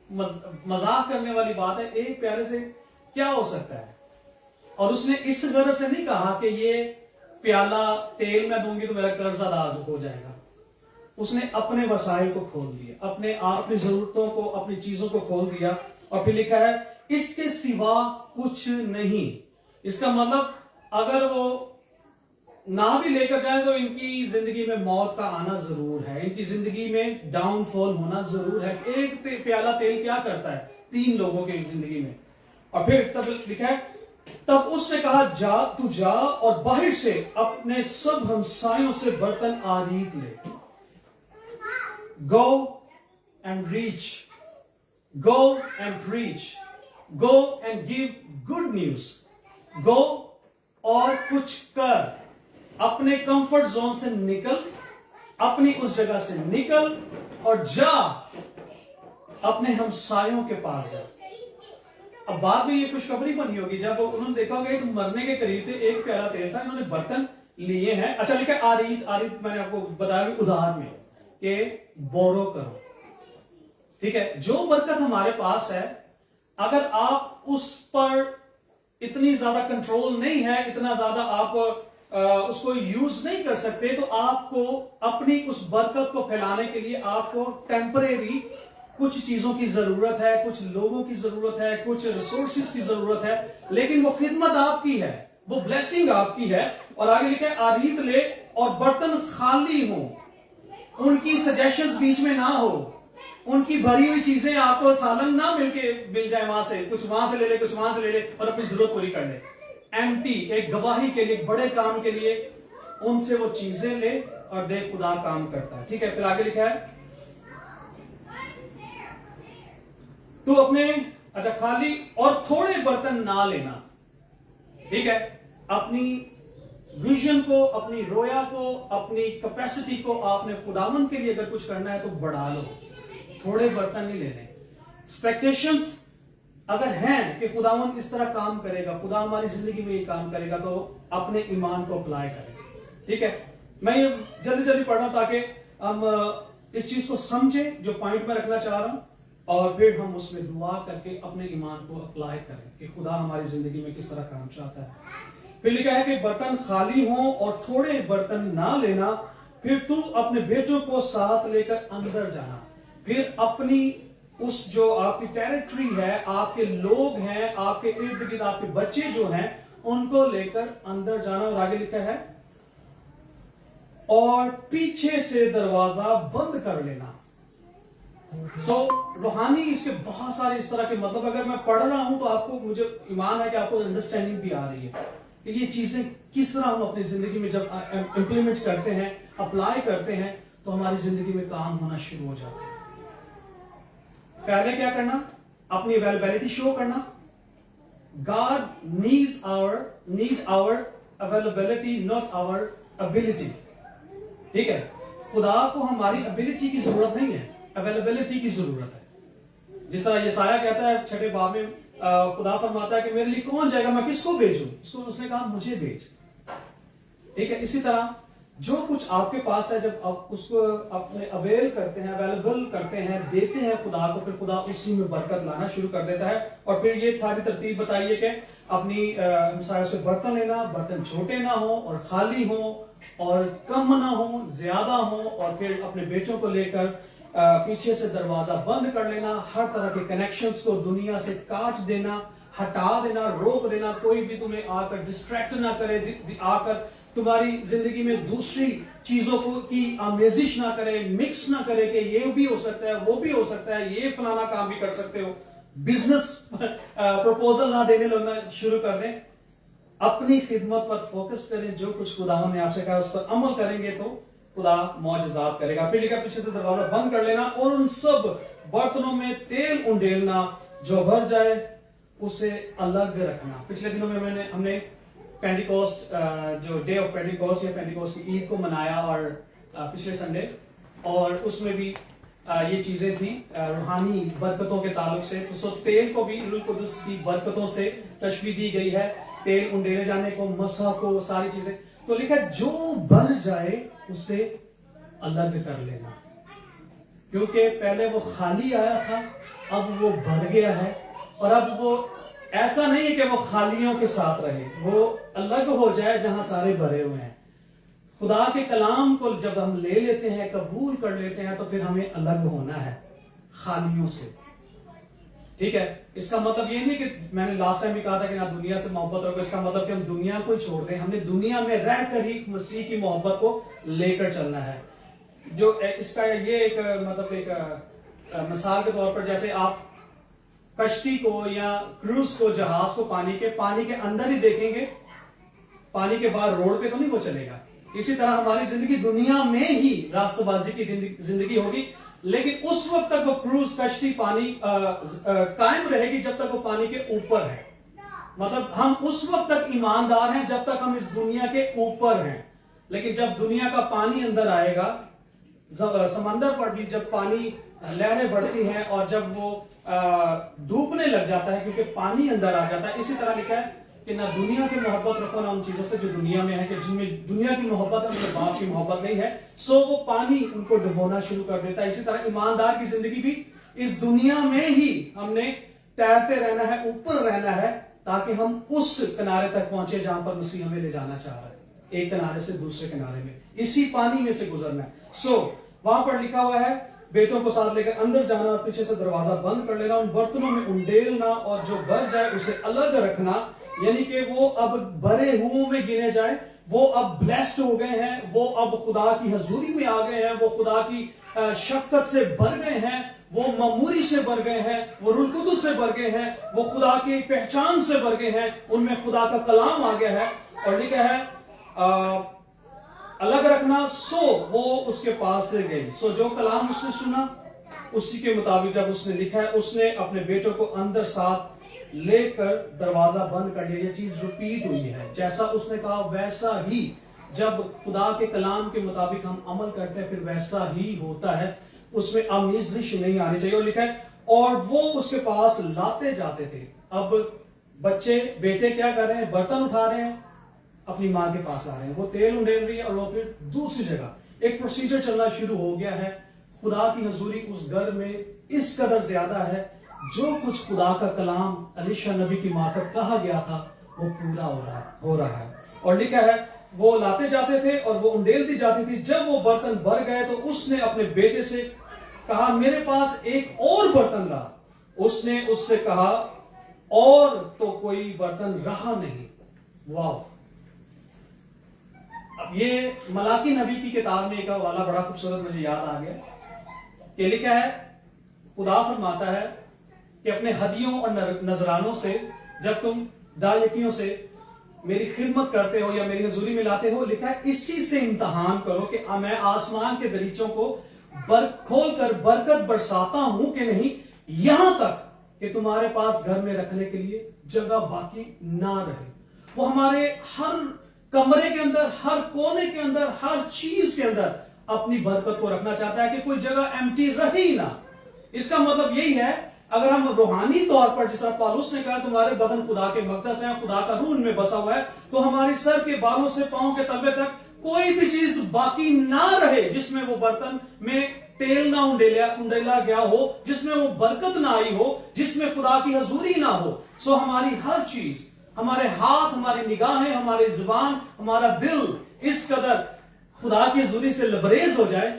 मजाक करने वाली बात है। एक प्याले से क्या हो सकता है? और उसने इस गरज से नहीं कहा कि ये प्याला तेल मैं दूंगी तो मेरा कर्ज अदा हो जाएगा। उसने अपने वसाइल को खोल दिया, अपनी जरूरतों को, अपनी चीजों को खोल दिया। और फिर लिखा है इसके सिवा कुछ नहीं। इसका मतलब अगर वो ना भी लेकर जाए तो इनकी जिंदगी में मौत का आना जरूर है, इनकी जिंदगी में डाउनफॉल होना जरूर है। एक प्याला तेल क्या करता है 3 लोगों की जिंदगी में? और फिर तब लिखा है तब उसने कहा तू जा और बाहर से अपने सब हमसायों से बर्तन आरीत ले। Go and reach, go and preach, go and give good news. Go और कुछ कर, अपने कंफर्ट जोन से निकल, अपनी उस जगह से निकल और जा अपने हमसायों के पास जा। अब बाद में ये खुशखबरी बनी होगी जब उन्होंने देखा होगा कि मरने के करीब थे, एक प्याला तेल था, इन्होंने बर्तन लिए हैं। अच्छा लिखा आरीत, आरीत मैंने आपको बताया भी उधार में कि बोरो करो। ठीक है, जो बरकत हमारे पास है अगर आप उस पर इतनी ज्यादा कंट्रोल नहीं है, इतना ज्यादा आप उसको यूज नहीं कर सकते, तो आपको अपनी उस बरकत को फैलाने के लिए आपको टेम्परेरी कुछ चीजों की जरूरत है, कुछ लोगों की जरूरत है, कुछ रिसोर्सेज की जरूरत है, लेकिन वो खिदमत आपकी है, वो ब्लेसिंग आपकी है। और आगे लिखा है आरीत ले और बर्तन खाली हो, उनकी सजेशंस बीच में ना हो, उनकी भरी हुई चीजें आपको सालन ना मिल जाए, वहां से कुछ वहां से ले ले, कुछ वहां से ले ले और अपनी जरूरत पूरी कर ले। एम्प्टी, एक गवाही के लिए, बड़े काम के लिए उनसे वो चीजें ले और देख खुदा काम करता है। ठीक है, फिर आगे लिखा है तू अपने अच्छा खाली और थोड़े बर्तन ना लेना। ठीक है, अपनी विजन को, अपनी रोया को, अपनी कैपेसिटी को आपने खुदावन के लिए अगर कुछ करना है तो बढ़ा लो, थोड़े बर्तन नहीं लेने। एक्सपेक्टेशंस अगर हैं कि खुदावन इस तरह काम करेगा, खुदा हमारी जिंदगी में ये काम करेगा, तो अपने ईमान को अप्लाई करें। ठीक है, मैं ये जल्दी जल्दी पढ़ना ताकि हम इस चीज को समझें जो पॉइंट में रखना चाह रहा हूं, और फिर हम उसमें दुआ करके अपने ईमान को अप्लाई करें कि खुदा हमारी जिंदगी में किस तरह काम चाहता है। फिर लिखा है कि बर्तन खाली हो और थोड़े बर्तन ना लेना, फिर तू अपने बेटों को साथ लेकर अंदर जाना। फिर अपनी उस जो आपकी टेरिटरी है, आपके लोग हैं, आपके इर्द गिर्द आपके बच्चे जो हैं, उनको लेकर अंदर जाना। और आगे लिखा है और पीछे से दरवाजा बंद कर लेना। रूहानी इसके बहुत सारे इस तरह के मतलब, अगर मैं पढ़ रहा हूं तो आपको, मुझे ईमान है कि आपको अंडरस्टैंडिंग भी आ रही है कि ये चीजें किस तरह हम अपनी जिंदगी में जब इंप्लीमेंट करते हैं, अप्लाई करते हैं, तो हमारी जिंदगी में काम होना शुरू हो जाता है। पहले क्या करना? अपनी अवेलेबिलिटी शो करना। God needs our availability, not our ability. ठीक है, खुदा को हमारी एबिलिटी की जरूरत नहीं है, अवेलेबिलिटी की जरूरत है। जिस तरह यसाया कहता है 6 बाब में, खुदा फरमाता है कि मेरे लिए कौन जाएगा, मैं किसको भेजूं? उसने कहा मुझे भेज। ठीक है, इसी तरह जो कुछ आपके पास है, जब आप उसको अपने अवेल करते हैं, अवेलेबल करते हैं, देते हैं खुदा को, फिर खुदा उसी में बरकत लाना शुरू कर देता है। और फिर ये सारी तरतीब बताइए कि अपनी हमसायों से बर्तन लेना, बर्तन छोटे ना हो और खाली हो और कम ना हो, ज्यादा हो, और फिर अपने बेटों को लेकर पीछे से दरवाजा बंद कर लेना, हर तरह के कनेक्शंस को दुनिया से काट देना, हटा देना, रोक देना, कोई भी तुम्हें आकर डिस्ट्रैक्ट ना करे, आकर तुम्हारी जिंदगी में दूसरी चीजों को की आमेजिश ना करे, मिक्स ना करे कि ये भी हो सकता है, वो भी हो सकता है, ये फलाना काम भी कर सकते हो, बिजनेस प्रपोजल ना देने लगना शुरू कर दें। अपनी खिदमत पर फोकस करें, जो कुछ खुदावन ने आपसे कहा उस पर अमल करेंगे तो खुदा मौजज़ात करेगा। फिर लिखा पीछे से दरवाजा बंद कर लेना और उन सब बर्तनों में तेल उंडेलना, जो भर जाए उसे अलग रखना। पिछले दिनों में हमने पेंटिकोस्ट, जो डे ऑफ पेंटिकोस्ट या पेंटिकोस्ट की ईद को मनाया, और पिछले संडे, और उसमें भी ये चीजें थी रूहानी बरकतों के ताल्लुक से। तो तेल को भी रूह कुदस की बरकतों से तशबीह दी गई है, तेल उंडेले जाने को, मसा को, सारी चीजें। तो लिखा जो भर जाए उसे अलग कर लेना, क्योंकि पहले वो खाली आया था, अब वो भर गया है, और अब वो ऐसा नहीं है कि वो खालियों के साथ रहे, वो अलग हो जाए जहां सारे भरे हुए हैं। खुदा के कलाम को जब हम ले लेते हैं, कबूल कर लेते हैं, तो फिर हमें अलग होना है खालियों से। ठीक है, इसका मतलब ये नहीं कि मैंने लास्ट टाइम भी कहा था कि ना दुनिया से मोहब्बत रखो, इसका मतलब कि हम दुनिया को छोड़ दें। हमने दुनिया में रहकर ही मसीह की मोहब्बत को लेकर चलना है। जो इसका ये एक मतलब एक मिसाल के तौर पर, जैसे आप कश्ती को या क्रूज को, जहाज को पानी के अंदर ही देखेंगे, पानी के बाहर रोड पे तो नहीं वो चलेगा। इसी तरह हमारी जिंदगी दुनिया में ही रास्तबाजी की जिंदगी होगी, लेकिन उस वक्त तक वो क्रूज कश्ती पानी कायम रहेगी जब तक वो पानी के ऊपर है। मतलब हम उस वक्त तक ईमानदार हैं जब तक हम इस दुनिया के ऊपर हैं, लेकिन जब दुनिया का पानी अंदर आएगा, समंदर पर भी जब पानी लहरें बढ़ती हैं और जब वो डूबने लग जाता है क्योंकि पानी अंदर आ जाता है, इसी तरह लिखा है कि ना दुनिया से मोहब्बत रखो, ना उन चीजों से जो दुनिया में है, कि जिनमें दुनिया की मोहब्बत है उनके बाप की मोहब्बत नहीं है। सो वो पानी उनको डुबोना शुरू कर देता है। इसी तरह ईमानदार की जिंदगी भी इस दुनिया में ही हमने तैरते रहना है, ऊपर रहना है, ताकि हम उस किनारे तक पहुंचे जहां पर मसीह हमें ले जाना चाह रहा है, एक किनारे से दूसरे किनारे में, इसी पानी में से गुजरना है। सो वहां पर लिखा हुआ है, बेटों को साथ लेकर अंदर जाना और पीछे से दरवाजा बंद कर लेना, उन बर्तनों में उंडेलना और जो भर जाए उसे अलग रखना, यानी कि वो अब भरे हुओं में गिने जाए, वो अब ब्लेस्ड हो गए हैं, वो अब खुदा की हजूरी में आ गए हैं, वो खुदा की शफकत से भर गए हैं, वो ममूरी से भर गए हैं, वो रूह कुदस से भर गए हैं, वो खुदा की पहचान से भर गए हैं, उनमें खुदा का कलाम आ गया है। और लिखा है अलग रखना, सो वो उसके पास से गई। सो जो कलाम उसने सुना उसी के मुताबिक जब उसने लिखा है, उसने अपने बेटों को अंदर साथ लेकर दरवाजा बंद कर लिया। ये चीज रिपीट हुई है, जैसा उसने कहा वैसा ही जब खुदा के कलाम के मुताबिक हम अमल करते हैं फिर वैसा ही होता है, उसमें आमेजिश नहीं आनी चाहिए। और लिखा है और वो उसके पास लाते जाते थे। अब बच्चे बेटे क्या कर रहे हैं, बर्तन उठा रहे हैं, अपनी मां के पास आ रहे हैं, वो तेल उंडेल रही है और वो फिर दूसरी जगह एक प्रोसीजर चलना शुरू हो गया है। खुदा की हजूरी उस घर में इस कदर ज्यादा है, जो कुछ खुदा का कलाम अलीशा नबी की मार्फत कहा गया था वो पूरा हो रहा है। और लिखा है वो लाते जाते थे और वो उंडेलती जाती थी। जब वो बर्तन भर गए तो उसने अपने बेटे से कहा मेरे पास एक और बर्तन ला। उसने उससे कहा और तो कोई बर्तन रहा नहीं। वाह! अब ये मलाकी नबी की किताब में एक वाला बड़ा खूबसूरत मुझे याद आ गया कि लिखा है खुदा फरमाता है कि अपने हदियों और नजरानों से जब तुम दायकियों से मेरी खिदमत करते हो या मेरी हजूरी में लाते हो, लिखा है इसी से इम्तहान करो कि मैं आसमान के दरीचों को खोल कर बरकत बरसाता हूं कि नहीं, यहां तक कि तुम्हारे पास घर में रखने के लिए जगह बाकी ना रहे। वो हमारे हर कमरे के अंदर, हर कोने के अंदर, हर चीज के अंदर अपनी बरकत को रखना चाहता है कि कोई जगह एम्प्टी रहे ही ना। इसका मतलब यही है, अगर हम रूहानी तौर पर, जिस तरह पौलुस ने कहा तुम्हारे बदन खुदा के मकदस हैं, खुदा का रूह उनमें बसा हुआ है, तो हमारे सर के बालों से पांव के तलवे तक कोई भी चीज बाकी ना रहे जिसमें वो बर्तन में तेल ना उंडेला गया हो, जिसमें वो बरकत ना आई हो, जिसमें खुदा की हजूरी ना हो। सो हमारी हर चीज, हमारे हाथ, हमारी निगाहें, हमारी जुबान, हमारा दिल इस कदर खुदा की हजूरी से लबरेज हो जाए।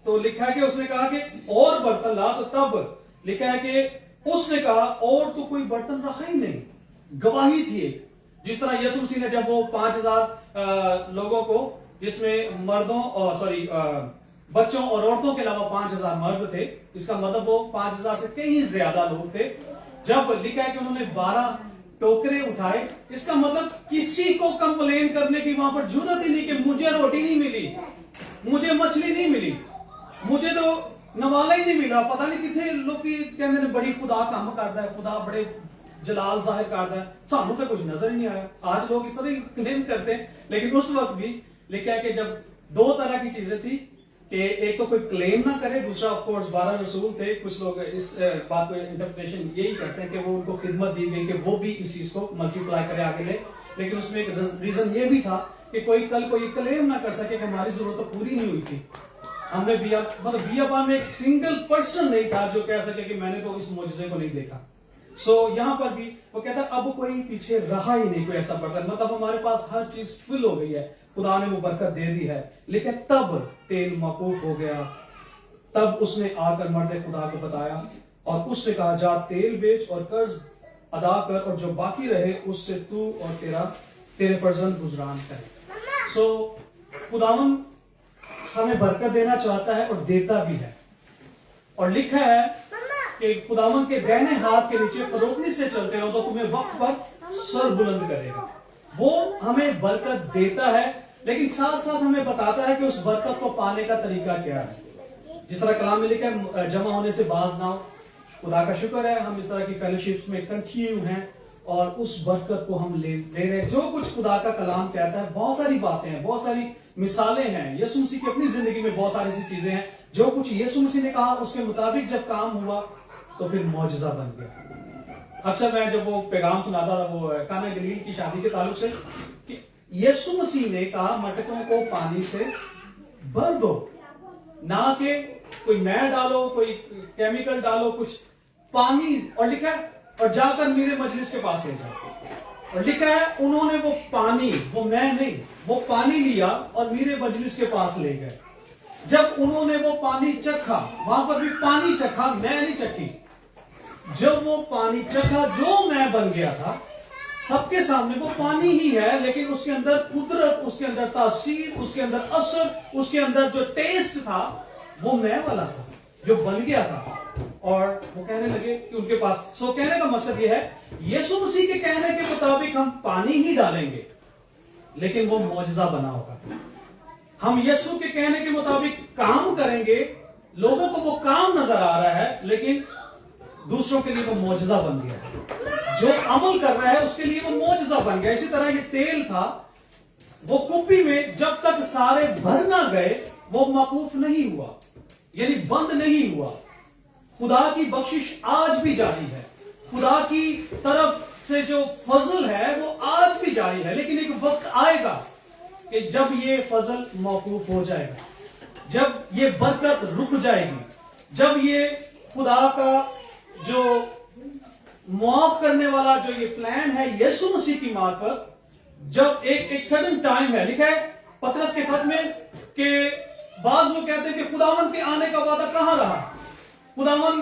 तो लिखा है कि उसने कहा कि और बर्तन ला, तो तब लिखा है कि उसने कहा और तो कोई बर्तन रखा ही नहीं। गवाही थी एक, जिस तरह यीशु मसीह ने जब वो 5000 लोगों को, जिसमें मर्दों और बच्चों और औरतों के अलावा 5000 मर्द थे, इसका मतलब वो 5000 से कहीं ज्यादा लोग थे, जब लिखा है कि उन्होंने 12 टोकरे उठाए, इसका मतलब किसी को कंप्लेन करने की वहां पर जरूरत ही नहीं कि मुझे रोटी नहीं मिली, मुझे मछली नहीं मिली, मुझे तो नवाला ही नहीं मिला, पता नहीं कितने लोग की कहते हैं बड़ी खुदा काम करता है, खुदा बड़े जलाल जाहिर करता है, सानू तो कुछ नजर ही नहीं आया। आज लोग इस तरह क्लेम करते हैं, लेकिन उस वक्त भी लिखा है कि जब 2 तरह की चीजें थी कि एक तो कोई क्लेम ना करे, दूसरा ऑफ कोर्स 12 रसूल थे। कुछ लोग इस बात को इंटरप्रिटेशन यही करते हैं कि वो उनको खिदमत दी गई कि वो भी इस चीज को मल्टीप्लाई करे आगे ले, लेकिन उसमें एक रीजन ये भी था कि कोई कल को ये क्लेम ना कर सके कि हमारी जरूरत तो पूरी नहीं हुई थी। हमने बियाबान में एक सिंगल पर्सन नहीं था जो कह सके कि मैंने तो इस मौजूदे को नहीं देखा। सो यहां पर भी वो कहता है अब कोई पीछे रहा ही नहीं, कोई ऐसा बर्तन, मतलब हमारे पास हर चीज फिल हो गई है, खुदा ने वो बरकत दे दी है। लेकिन तब तेल मौकूफ हो गया, तब उसने आकर मर्द खुदा को बताया और उसने कहा जा तेल बेच और कर्ज अदा कर और जो बाकी रहे उससे तू और तेरे फर्जंद गुजरान करे। सो खुदावन हमें बरकत देना चाहता है और देता भी है, और लिखा है कि खुदावन के दाहिने हाथ के नीचे फरोखनी से चलते रहो तो तुम्हें वक्त पर सर बुलंद करेगा। वो हमें बरकत देता है, लेकिन साथ साथ हमें बताता है कि उस बरकत को पाने का तरीका क्या है। जिस तरह कलाम में लिखा है जमा होने से बाज ना हो। खुदा का शुक्र है हम इस तरह की फेलोशिप्स में कंटिन्यू हैं और उस बरकत को हम ले रहे हैं। जो कुछ खुदा का कलाम कहता है, बहुत सारी बातें हैं, बहुत सारी मिसालें हैं। यीशु मसीह की अपनी जिंदगी में बहुत सारी ऐसी चीजें हैं, जो कुछ यीशु मसीह ने कहा उसके मुताबिक जब काम हुआ तो फिर मौजज़ा बन गया। अक्सर मैं जब वो पैगाम सुनाता था वो काना गलील की शादी के ताल्लुक से, कि यीशु मसीह ने कहा मटकों को पानी से भर दो, ना कि कोई मैं डालो, कोई केमिकल डालो, कुछ पानी, और लिखा है और जाकर मेरे मजलिस के पास ले जाओ। और लिखा है उन्होंने वो पानी, वो मैं नहीं, वो पानी लिया और मेरे मजलिस के पास ले गए। जब उन्होंने वो पानी चखा, वहां पर भी पानी चखा, मैं नहीं चखी। जब वो पानी चखा जो मैं बन गया था, सबके सामने वो पानी ही है, लेकिन उसके अंदर कुदरत, उसके अंदर तासीर, उसके अंदर असर, उसके अंदर जो टेस्ट था वो मैं वाला था जो बन गया था। और वो कहने लगे कि उनके पास, सो कहने का मकसद ये है यीशु मसीह के कहने के मुताबिक हम पानी ही डालेंगे लेकिन वो मौजज़ा बना होगा। हम यीशु के कहने के मुताबिक काम करेंगे, लोगों को वो काम नजर आ रहा है लेकिन दूसरों के लिए वो मौजज़ा बन गया। जो अमल कर रहा है उसके लिए वो मौजज़ा बन गया। इसी तरह ये तेल था, वो कुप्पी में जब तक सारे भर ना गए वो मौकूफ नहीं हुआ, यानी बंद नहीं हुआ। खुदा की बख्शिश आज भी जारी है, खुदा की तरफ से जो फजल है वो आज भी जारी है, लेकिन एक वक्त आएगा कि जब ये फजल मौकूफ हो जाएगा, जब ये बरकत रुक जाएगी, जब ये खुदा का जो मुआफ करने वाला जो ये प्लान है यीशु मसीह की मार्फत, जब एक सडन टाइम है। लिखा है पतरस के खत में कि बाज लोग कहते हैं कि खुदावन के आने का वादा कहां रहा। खुदावन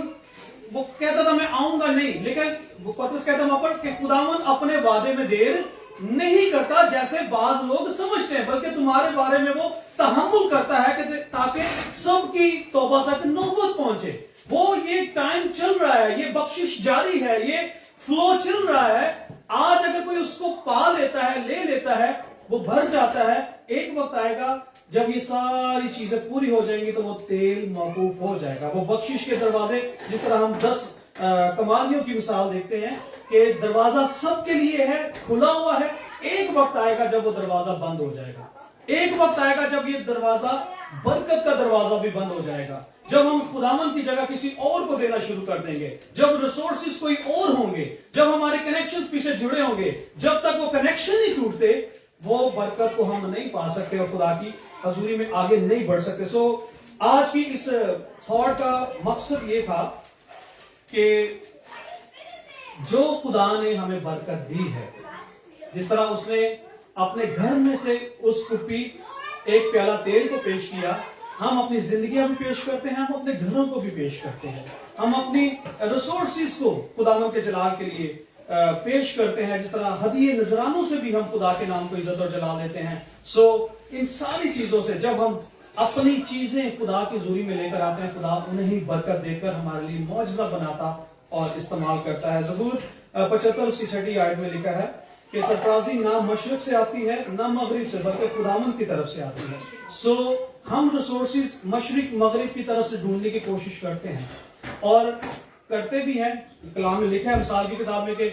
वो कहता था मैं आऊंगा नहीं, लेकिन वो पतरस कहता वहां पर कि खुदावन अपने वादे में देर नहीं करता जैसे बाज लोग समझते हैं, बल्कि तुम्हारे बारे में वो तहम्मुल करता है कि ताकि सबकी तौबा तक नौबत पहुंचे। वो ये टाइम चल रहा है, ये बख्शिश जारी है, ये फ्लो चल रहा है। आज अगर कोई उसको पा लेता है, ले लेता है, वो भर जाता है। एक वक्त आएगा जब ये सारी चीजें पूरी हो जाएंगी तो वो तेल मौकूफ हो जाएगा। वो बख्शिश के दरवाजे, जिस तरह हम 10 कमानियों की मिसाल देखते हैं कि दरवाजा सबके लिए है, खुला हुआ है। एक वक्त आएगा जब वो दरवाजा बंद हो जाएगा। एक वक्त आएगा जब ये दरवाजा, बरकत का दरवाजा भी बंद हो जाएगा। जब हम खुदावन की जगह किसी और को देना शुरू कर देंगे, जब रिसोर्सेज कोई और होंगे, जब हमारे कनेक्शन पीछे जुड़े होंगे, जब तक वो कनेक्शन नहीं टूटते, वो बरकत को हम नहीं पा सकते और खुदा की हजूरी में आगे नहीं बढ़ सकते। सो आज की इस थॉट का मकसद ये था कि जो खुदा ने हमें बरकत दी है, जिस तरह उसने अपने घर में से उस कुप्पी एक प्याला तेल को पेश किया, हम अपनी जिंदगियां भी पेश करते हैं, हम अपने घरों को भी पेश करते हैं, हम अपनी रिसोर्सेज को खुदावन के जलाल के लिए पेश करते हैं। जिस तरह हदिये नजरानों से भी हम खुदा के नाम को इज्जत और जलाल देते हैं। सो इन सारी चीजों से जब हम अपनी चीजें खुदा की हजूरी में लेकर आते हैं, खुदा उन्हें ही बरकत देकर हमारे लिए मौजज़ा बनाता और इस्तेमाल करता है। ज़बूर 75 उसकी 6ठी आयत में लिखा है कि सरफराजी ना मशरिक से आती है ना मगरिब से, बल्कि खुदावंद की तरफ से आती है। सो हम रिसोर्सेज मशरिक मगरिब की तरफ से ढूंढने की कोशिश करते हैं और करते भी हैं। कलाम में लिखा है मिसाल की किताब में कि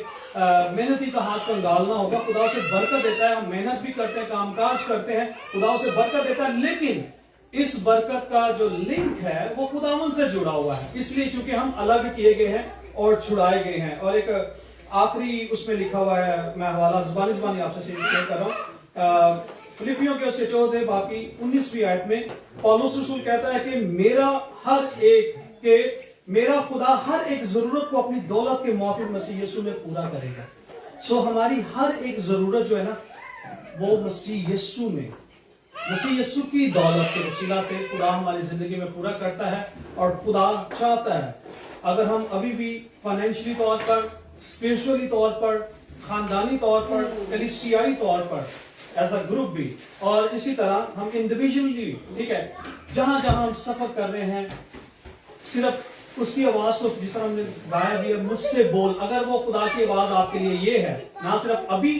मेहनती का हाथ कंगाल ना होगा। खुदा से बरकत देता है, हम मेहनत भी करते हैं, कामकाज करते हैं, खुदा से बरकत देता है, लेकिन इस बरकत का जो लिंक है वो खुदावन से जुड़ा हुआ है, इसलिए क्योंकि हम अलग किए गए हैं और छुड़ाए गए हैं। और एक आखिरी उसमें लिखा हुआ है, मैं हवाला जुबानी आपसे शेयर कर रहा हूँ, फिलिपियों के उसके 14 बाकी 19वीं आयत में पौलुस रसूल कहता है कि मेरा खुदा हर एक जरूरत को अपनी दौलत के मुआफिक मसीह यीशु में पूरा करेगा। सो हमारी हर एक जरूरत जो है ना, वो मसीह यीशु में, मसीह यीशु की दौलत के वसीला से खुदा हमारी जिंदगी में पूरा करता है। और खुदा चाहता है अगर हम अभी भी फाइनेंशियली तौर पर, स्पिरिचुअली तौर पर, खानदानी तौर पर, कलीसियाई तौर पर, एज अ ग्रुप भी, और इसी तरह हम इंडिविजुअली, ठीक है, जहां जहां हम सफर कर रहे हैं, सिर्फ उसकी आवाज को, जिस तरह हमने गाया भी है, मुझसे बोल, अगर वो खुदा की आवाज आपके लिए ये है, ना सिर्फ अभी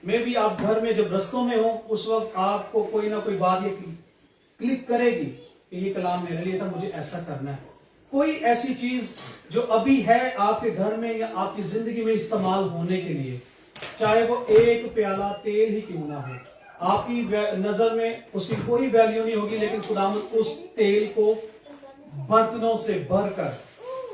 में भी आप घर में जब रस्तों में हो उस वक्त आपको कोई ना कोई बात ये क्लिक करेगी कि ये कलाम मेरे लिए था, मुझे ऐसा करना है। कोई ऐसी चीज जो अभी है आपके घर में या आपकी जिंदगी में इस्तेमाल होने के लिए, चाहे वो एक प्याला तेल ही क्यों ना हो, आपकी नजर में उसकी कोई वैल्यू नहीं होगी, लेकिन खुदावंद उस तेल को बर्तनों से भरकर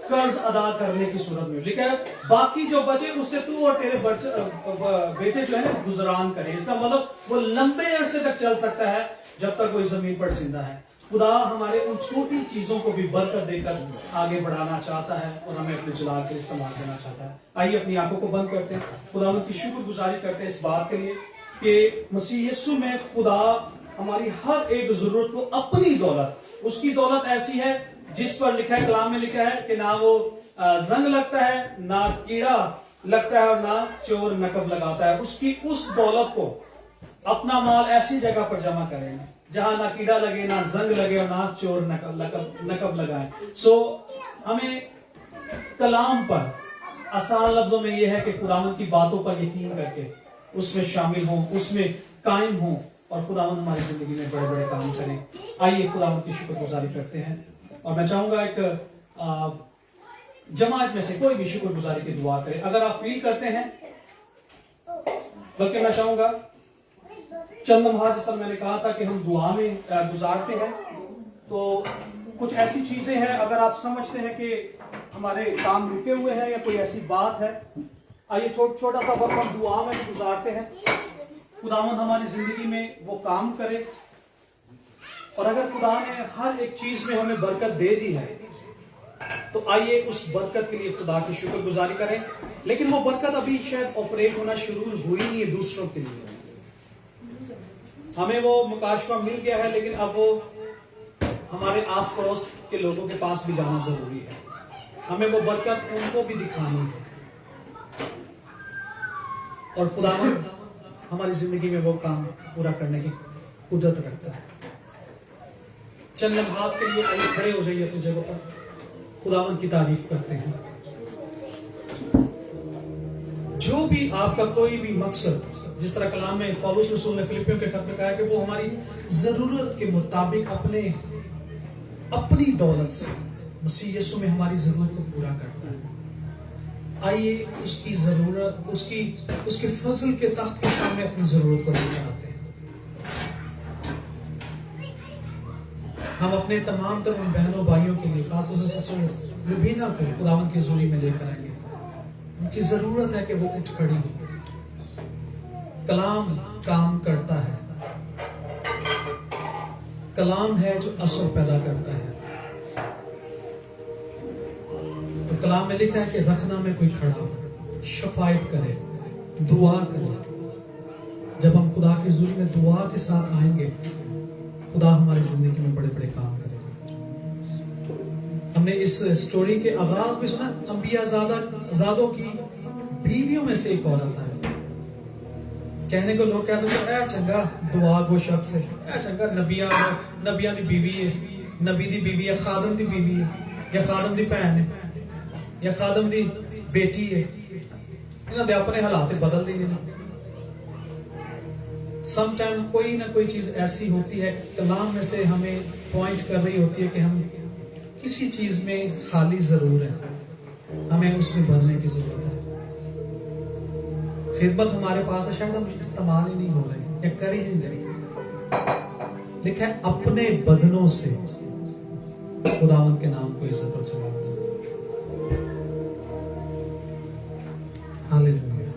कर्ज अदा करने की सूरत में लिखा है, बाकी जो बचे उससे तू और तेरे बेटे जो है ना गुजरान करे। इसका मतलब वो लंबे अरसे तक चल सकता है जब तक वो इस जमीन पर जिंदा है। खुदा हमारे उन छोटी चीजों को भी बरकत देकर आगे बढ़ाना चाहता है और हमें अपने जलाल के लिए इस्तेमाल करना चाहता है। आइए अपनी आंखों को बंद करते हैं, खुदावंद की शुक्रगुजारी करते हैं इस बात के लिए कि मसीह यीशु में खुदा हमारी हर एक जरूरत को अपनी दौलत, उसकी दौलत ऐसी है जिस पर लिखा है, कलाम में लिखा है कि ना वो जंग लगता है, ना कीड़ा लगता है और ना चोर नकब लगाता है। उसकी उस दौलत को, अपना माल ऐसी जगह पर जमा करेंगे जहां ना कीड़ा लगे, ना जंग लगे और ना चोर नकब लगाए। सो हमें कलाम पर आसान लफ्जों में यह है कि खुदावंद की बातों पर यकीन करके उसमें शामिल हों, उसमें कायम हों और खुदावंद हमारी जिंदगी में बड़े बड़े काम करें। आइए खुदावंद की शुक्रगुजारी करते हैं और मैं चाहूंगा एक जमात में से कोई भी शुक्रगुजारी की दुआ करे। अगर आप फील करते हैं, बल्कि मैं चाहूंगा चंद लम्हा, जिस तरह मैंने कहा था कि हम दुआ में गुजारते हैं, तो कुछ ऐसी चीजें हैं अगर आप समझते हैं कि हमारे काम रुके हुए हैं या कोई ऐसी बात है, आइए छोटा सा वक्त हम दुआ में भी गुजारते हैं, खुदावंद हमारी जिंदगी में वो काम करे। और अगर खुदा ने हर एक चीज में हमें बरकत दे दी है तो आइए उस बरकत के लिए खुदा की शुक्रगुजारी करें। लेकिन वो बरकत अभी शायद ऑपरेट होना शुरू हुई नहीं है दूसरों के लिए। हमें वो मुकाशफा मिल गया है, लेकिन अब वो हमारे आस पड़ोस के लोगों के पास भी जाना जरूरी है। हमें वो बरकत उनको भी दिखानी है और खुदावंद हमारी जिंदगी में वो काम पूरा करने की कुदरत रखता है। चंद लम्हात के लिए आइए खड़े हो जाइए अपनी जगह पर। खुदावन की तारीफ करते हैं। जो भी आपका कोई भी मकसद, जिस तरह कलाम में पौलुस रसूल ने फिलिपियों के खत में कहा कि वो हमारी जरूरत के मुताबिक अपनी दौलत से मसीह यीशु में हमारी जरूरत को पूरा करता है। आइए उसकी जरूरत, उसके फजल के तख्त के सामने अपनी जरूरत को लेकर आते हैं। हम अपने तमाम तर उन बहनों भाइयों के लिए, खासतौर से सिस्टर रुबीना को खुदावन की हुजूरी में लेकर आएंगे। उनकी जरूरत है कि वो उठ खड़ी हो। कलाम काम करता है, कलाम है जो असर पैदा करता है। तो कलाम में लिखा है कि रखना में कोई खड़ा हो, शफायत करे, दुआ करे। जब हम खुदा की हुजूरी में दुआ के साथ आएंगे, खुदा हमारी जिंदगी में बड़े बड़े काम करेगा। हमने इस स्टोरी के आगाज में सुना, अंबिया ज़ादों की बीवियों में से एक औरत है। कहने को लोग कह सकते हैं, चंगा दुआ गो शख्स है, चंगा नबिया दी बीवी है, नबी दी बीवी है, खादम दी बीवी है, या खादम दी भैन है, या खादम दी बेटी है। इन्हों दे अपने हालात बदल देंगे ना। समटाइम कोई ना कोई चीज ऐसी होती है, कलाम में से हमें पॉइंट कर रही होती है कि हम किसी चीज में खाली जरूर है, हमें उसमें भरने की जरूरत है। खिदमत हमारे पास है, शायद हम इस्तेमाल ही नहीं हो रहे या कर ही नहीं रहे। लिखा है अपने बदनों से खुदावंद के नाम को इज्जत और जलाल दो। Hallelujah,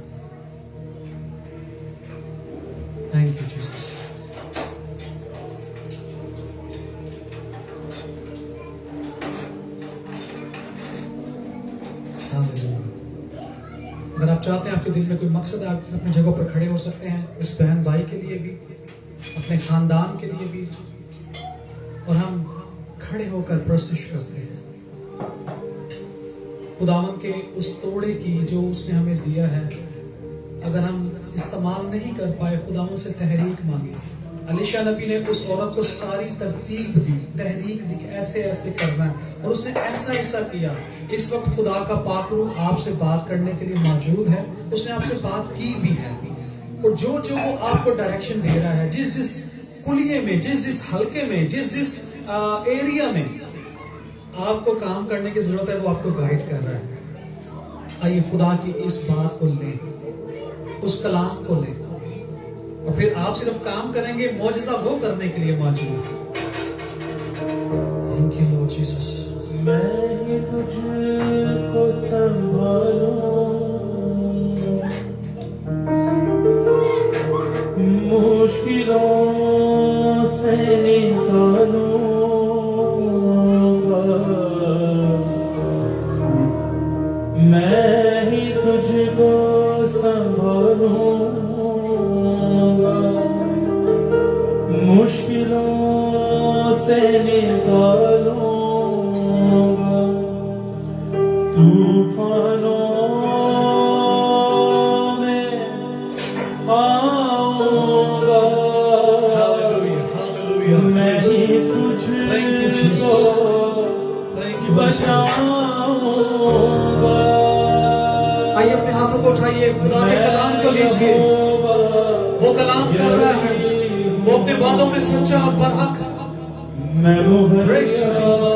thank you Jesus. अगर आप चाहते हैं आपके दिल में कोई मकसद है, आप अपनी जगह पर खड़े हो सकते हैं, उस बहन भाई के लिए भी, अपने खानदान के लिए भी, और हम खड़े होकर प्रस्तुत करते हैं खुदावन के उस तोड़े की जो उसने हमें दिया है। अगर हम इस्तेमाल नहीं कर पाए, खुदावन से तहरीक मांगी। अलीशा नबी ने उस औरत को सारी तरतीब दी, तहरीक दी कि ऐसे ऐसे करना है, और उसने ऐसा ऐसा किया। इस वक्त खुदा का पाक रूह आपसे बात करने के लिए मौजूद है, उसने आपसे बात की भी है, और जो जो वो आपको डायरेक्शन दे रहा है, जिस जिस कुलिये में, जिस जिस हल्के में, जिस जिस एरिया में आपको काम करने की जरूरत है, वो आपको गाइड कर रहा है। आइए खुदा की इस बात को लें, उस कलाम को लें, और फिर आप सिर्फ काम करेंगे, मौजज़ा वो करने के लिए मौजूद है। Thank you Lord Jesus. मैं ही तुझको संभालूं, मुश्किलों से निकालूंगा, मैं ही तुझको संभालूंगा, मुश्किलों से निकालूंगा, तूफानों में आऊंगा, मैं ही तुझको बचाऊंगा। आइए अपने हाथों को उठाइए, खुदा के कलाम को लीजिए। वो कलाम कर रहा है, वो अपने वादों में सच्चा और बरहक। मैं Praise you, Jesus.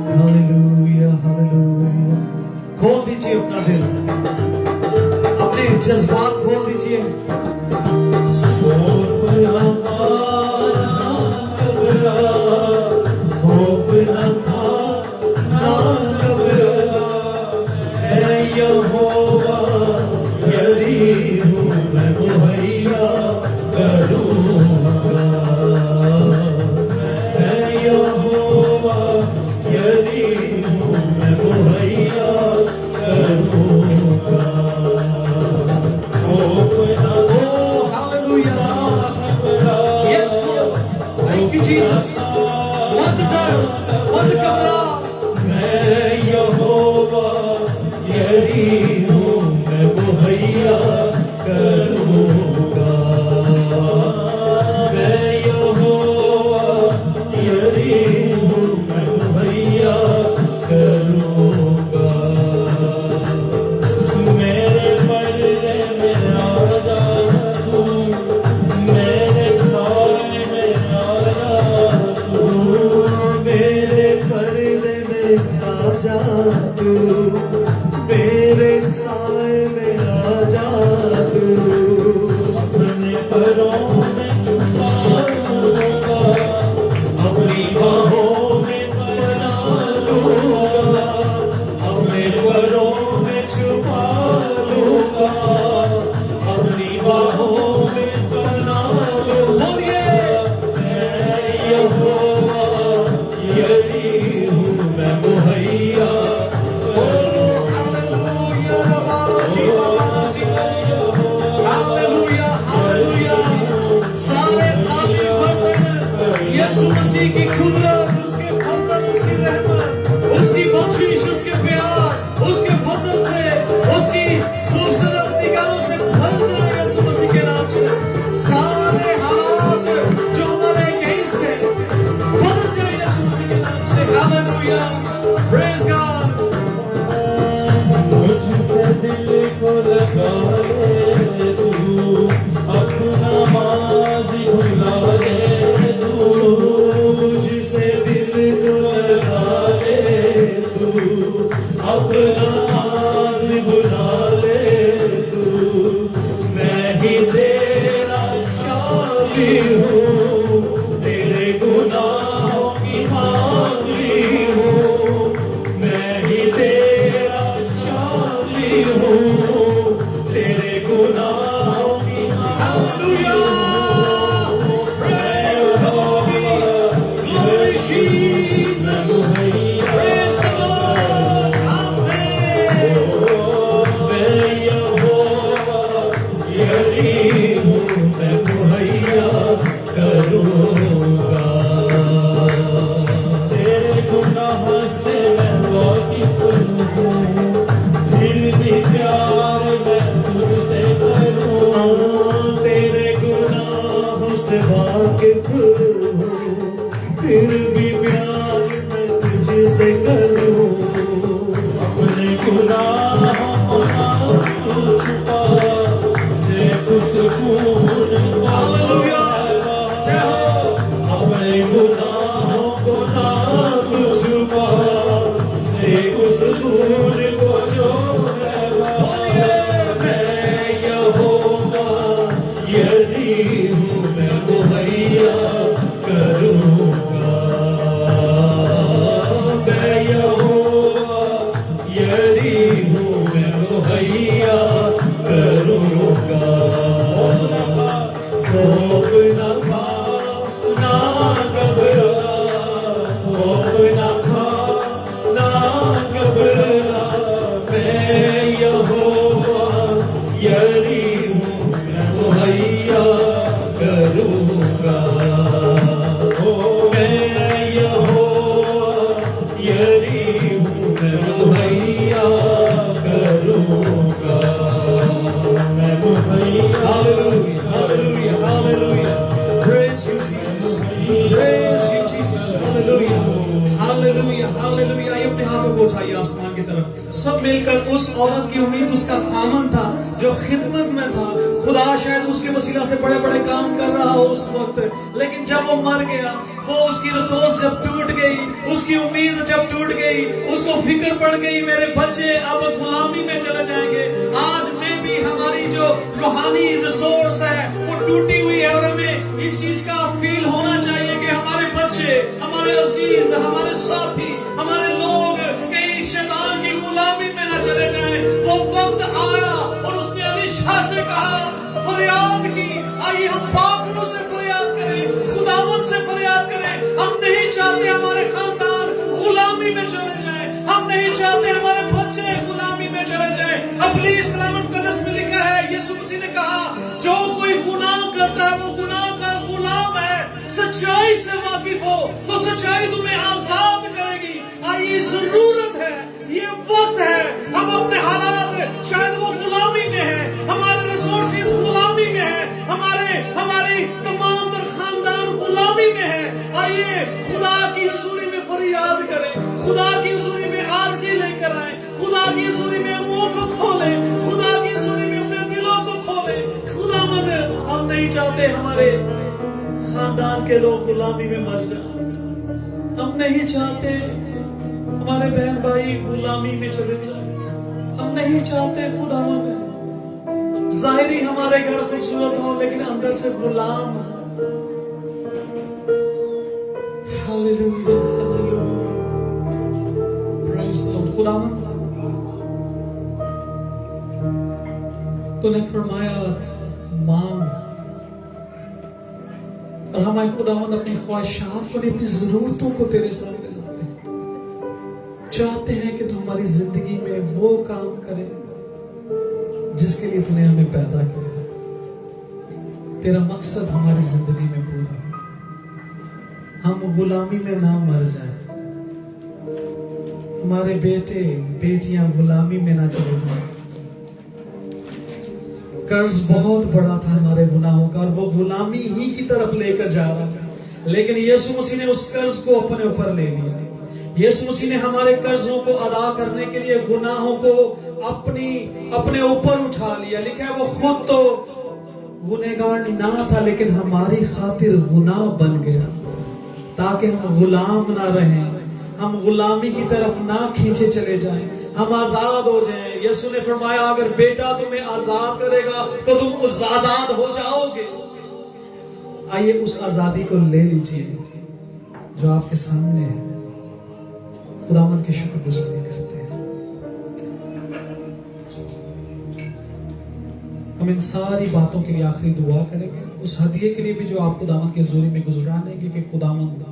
Hallelujah, hallelujah. खोल दीजिए अपना दिल, अपने जज्बात खोल दीजिए। तू, मेरे साए में आ जा तू, अपने परों में छुपा लूंगा, अपनी बाहों में बना लूंगा, अपने परों में छुपा लूंगा, अपनी बाहों में बना लूंगा। बोलिए मैं यहोवा यही हूँ मैं मुहैया। बोलो हालेलुया हालेलुया हालेलुया। सारे खाली बर्तन यीशु मसीह की कुदरत, उसके फजल, उसकी रहमत, उसकी बख्शिश, उसके प्यार, उसके फजल से, उसकी खूबसूरत निगाहों से भर जाए यीशु मसीह के नाम से। सारे हालात जो हमारे अगेंस्ट है बदल जाए यीशु मसीह के नाम से। Hallelujah, praise God. मुझसे दिल को लगा ले तू, अपना माज़ी भुला ले तू, मुझसे दिल को लगा ले तू, अपना आज बुला ले तू, मैं ही तेरा शादी हूँ, तेरे गुनाहों की माफी हूँ, मैं ही तेरा शादी हूँ, तेरे गुनाहों की hallelujah. Praise glory, glory Jesus, praise the Lord, amen. मैं यहोवा यही हूँ मैं मुहैया करूँगा, तेरे गुनाह से मैं वाकिफ हूँ, फिर भी प्यार मैं तुझसे करूँ, तेरे गुनाहों से वाकिफ हूँ, फिर भी प्यार मैं तुझसे करूँ, अपने गुनाहों को ना तू छुपा दे सुकून हालेलुया, जय हो। अपने गुनाहों को ना तू छुपा दे उस दूर को जो है। बोलिए मैं यहोवा यही हूँ मैं मुहैया करूँगा, मैं यहोवा यही हूँ मैं मुहैया करूँगा। खौफ न खा ना घबरा, खौफ न खा ना घबरा, मैं यहोवा यही हूँ मैं मुहैया करूँगा, ओ मैं यहोवा यही हूँ मैं मुहैया करूँगा, मैं मुहैया। Hallelujah, hallelujah, hallelujah. Praise you, Jesus. Praise you, Jesus. Hallelujah, hallelujah, hallelujah. ये अपने हाथों को उठाइए आसमान की तरफ। सब मिलकर उस औरत की उम्मीद उसका खामन था जो खिदमत में था। खुदा शायद उसके वसीला से बड़े बड़े काम कर रहा हो उस वक्त, लेकिन जब वो मर गया, वो उसकी रिसोर्स जब टूट गई, उसकी उम्मीद जब टूट गई, उसको फिक्र पड़ गई मेरे बच्चे अब गुलामी में चले जाएंगे। आज में भी हमारी जो रूहानी रिसोर्स है वो टूटी हुई है, और हमें इस चीज का फील होना चाहिए कि हमारे बच्चे, हमारे अजीज, हमारे साथी, हमारे लोग कहीं शैतान की गुलामी में न चले जाएं। वो वक्त आया और उसने अलीशा से कहा, फरियाद की। आइए हम पाकरों से फरियाद करें, खुदावंद से फरियाद करें। हम नहीं चाहते हमारे खानदान गुलामी में चले जाएं, हम नहीं चाहते हमारे बच्चे गुलामी में चले जाएं। अपलीस कलाम मुक़द्दस में लिखा है, यीशु मसीह ने कहा, जो कोई गुनाह करता है वो गुनाह का गुलाम है। सच्चाई से वाकिफ हो तो सच्चाई तुम्हें आजाद करेगी। आइए जरूरत है, ये वक्त है, हम अपने हालात, शायद वो गुलामी में है, हमारे रिसोर्सेज गुलामी में है, हमारे तमाम तर खानदान गुलामी में है। आइए खुदा की हुजूरी में फरियाद करें, खुदा की हुजूरी में आरज़ी लेकर आए, खुदा की हुजूरी में मुंह को खोलें, खुदा की हुजूरी में अपने दिलों को खोलें। खुदावंद, हम नहीं चाहते हमारे खानदान के लोग गुलामी में मर जाएं, हम नहीं चाहते हमारे बहन भाई गुलामी में चले जाए। हम नहीं चाहते खुदावन जाहिरी हमारे घर खूबसूरत हो लेकिन अंदर से गुलाम। Hallelujah, hallelujah, praise the Lord. खुदावन तूने फरमाया मांग, और हमारे खुदावन अपनी ख्वाहिशात को, अपनी जरूरतों को तेरे सामने लाते हैं। चाहते हैं कि तू हमारी जिंदगी में वो काम करे जिसके लिए तूने हमें पैदा किया है। तेरा मकसद हमारी जिंदगी में पूरा हो, हम गुलामी में ना मर जाए, हमारे बेटे बेटियां गुलामी में ना चले जाए। कर्ज बहुत बड़ा था हमारे गुनाहों का और वो गुलामी ही की तरफ लेकर जा रहा था, लेकिन यीशु मसीह ने उस कर्ज को अपने ऊपर ले लिया। यीशु मसीह ने हमारे कर्जों को अदा करने के लिए गुनाहों को अपने ऊपर उठा लिया। लिखा है वो खुद तो गुनहगार ना था लेकिन हमारी खातिर गुनाह बन गया ताकि हम गुलाम ना रहें, हम गुलामी की तरफ ना खींचे चले जाएं, हम आजाद हो जाएं। यीशु ने फरमाया अगर बेटा तुम्हें आजाद करेगा तो तुम उस आजाद हो जाओगे। आइए उस आजादी को ले लीजिए जो आपके सामने है। खुदावंद की शुक्रगुजारी करते हैं। हम इन सारी बातों के लिए आखिरी दुआ करेंगे, उस हदिये के लिए भी जो आप खुदावंद के ज़ोरी में गुजरानेंगे कि खुदावंद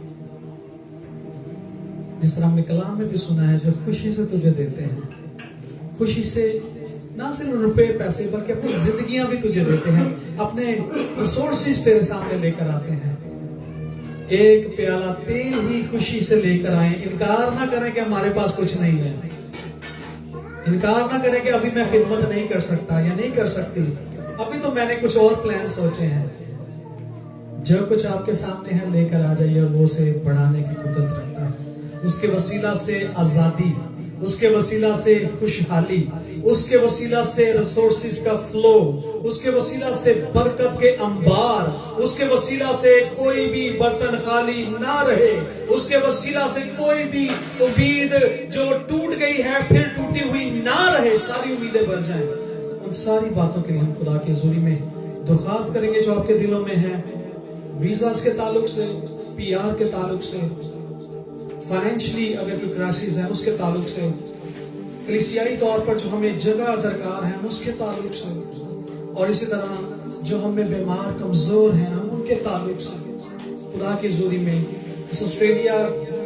जिस तरह हमने कलाम में भी सुना है जो खुशी से तुझे देते हैं, खुशी से ना सिर्फ रुपए पैसे बल्कि अपनी जिंदगियां भी तुझे देते हैं, अपने रिसोर्सेज तेरे सामने लेकर आते हैं। एक प्याला तेल ही खुशी से लेकर आए। इनकार ना करें कि हमारे पास कुछ नहीं है, इनकार ना करें कि अभी मैं खिदमत नहीं कर सकता या नहीं कर सकती, अभी तो मैंने कुछ और प्लान सोचे हैं। जो कुछ आपके सामने है लेकर आ जाइए, वो उसे बढ़ाने की कुदरत रखता है। उसके वसीला से आजादी, उसके वसीला से खुशहाली, उसके वसीला से रिसोर्सेज का फ्लो, उसके वसीला से बरकत के अंबार, उसके वसीला से कोई भी बर्तन खाली ना रहे, उसके वसीला से कोई भी उम्मीद जो टूट गई है फिर टूटी हुई ना रहे, सारी उम्मीदें भर जाएं। उन सारी बातों के लिए हम खुदा के हुजूरी में दरख्वास्त करेंगे जो आपके दिलों में है, वीजास के ताल्लुक से, PR के ताल्लुक से, फाइनेंशियली अगर कोई क्राइसिस है उसके ताल्लुक से, कलीसियाई तौर पर जो हमें जगह दरकार है उसके ताल्लुक से, और इसी तरह जो हमें बीमार कमजोर हैं हम उनके ताल्लुक से खुदा की हुजूरी में इस ऑस्ट्रेलिया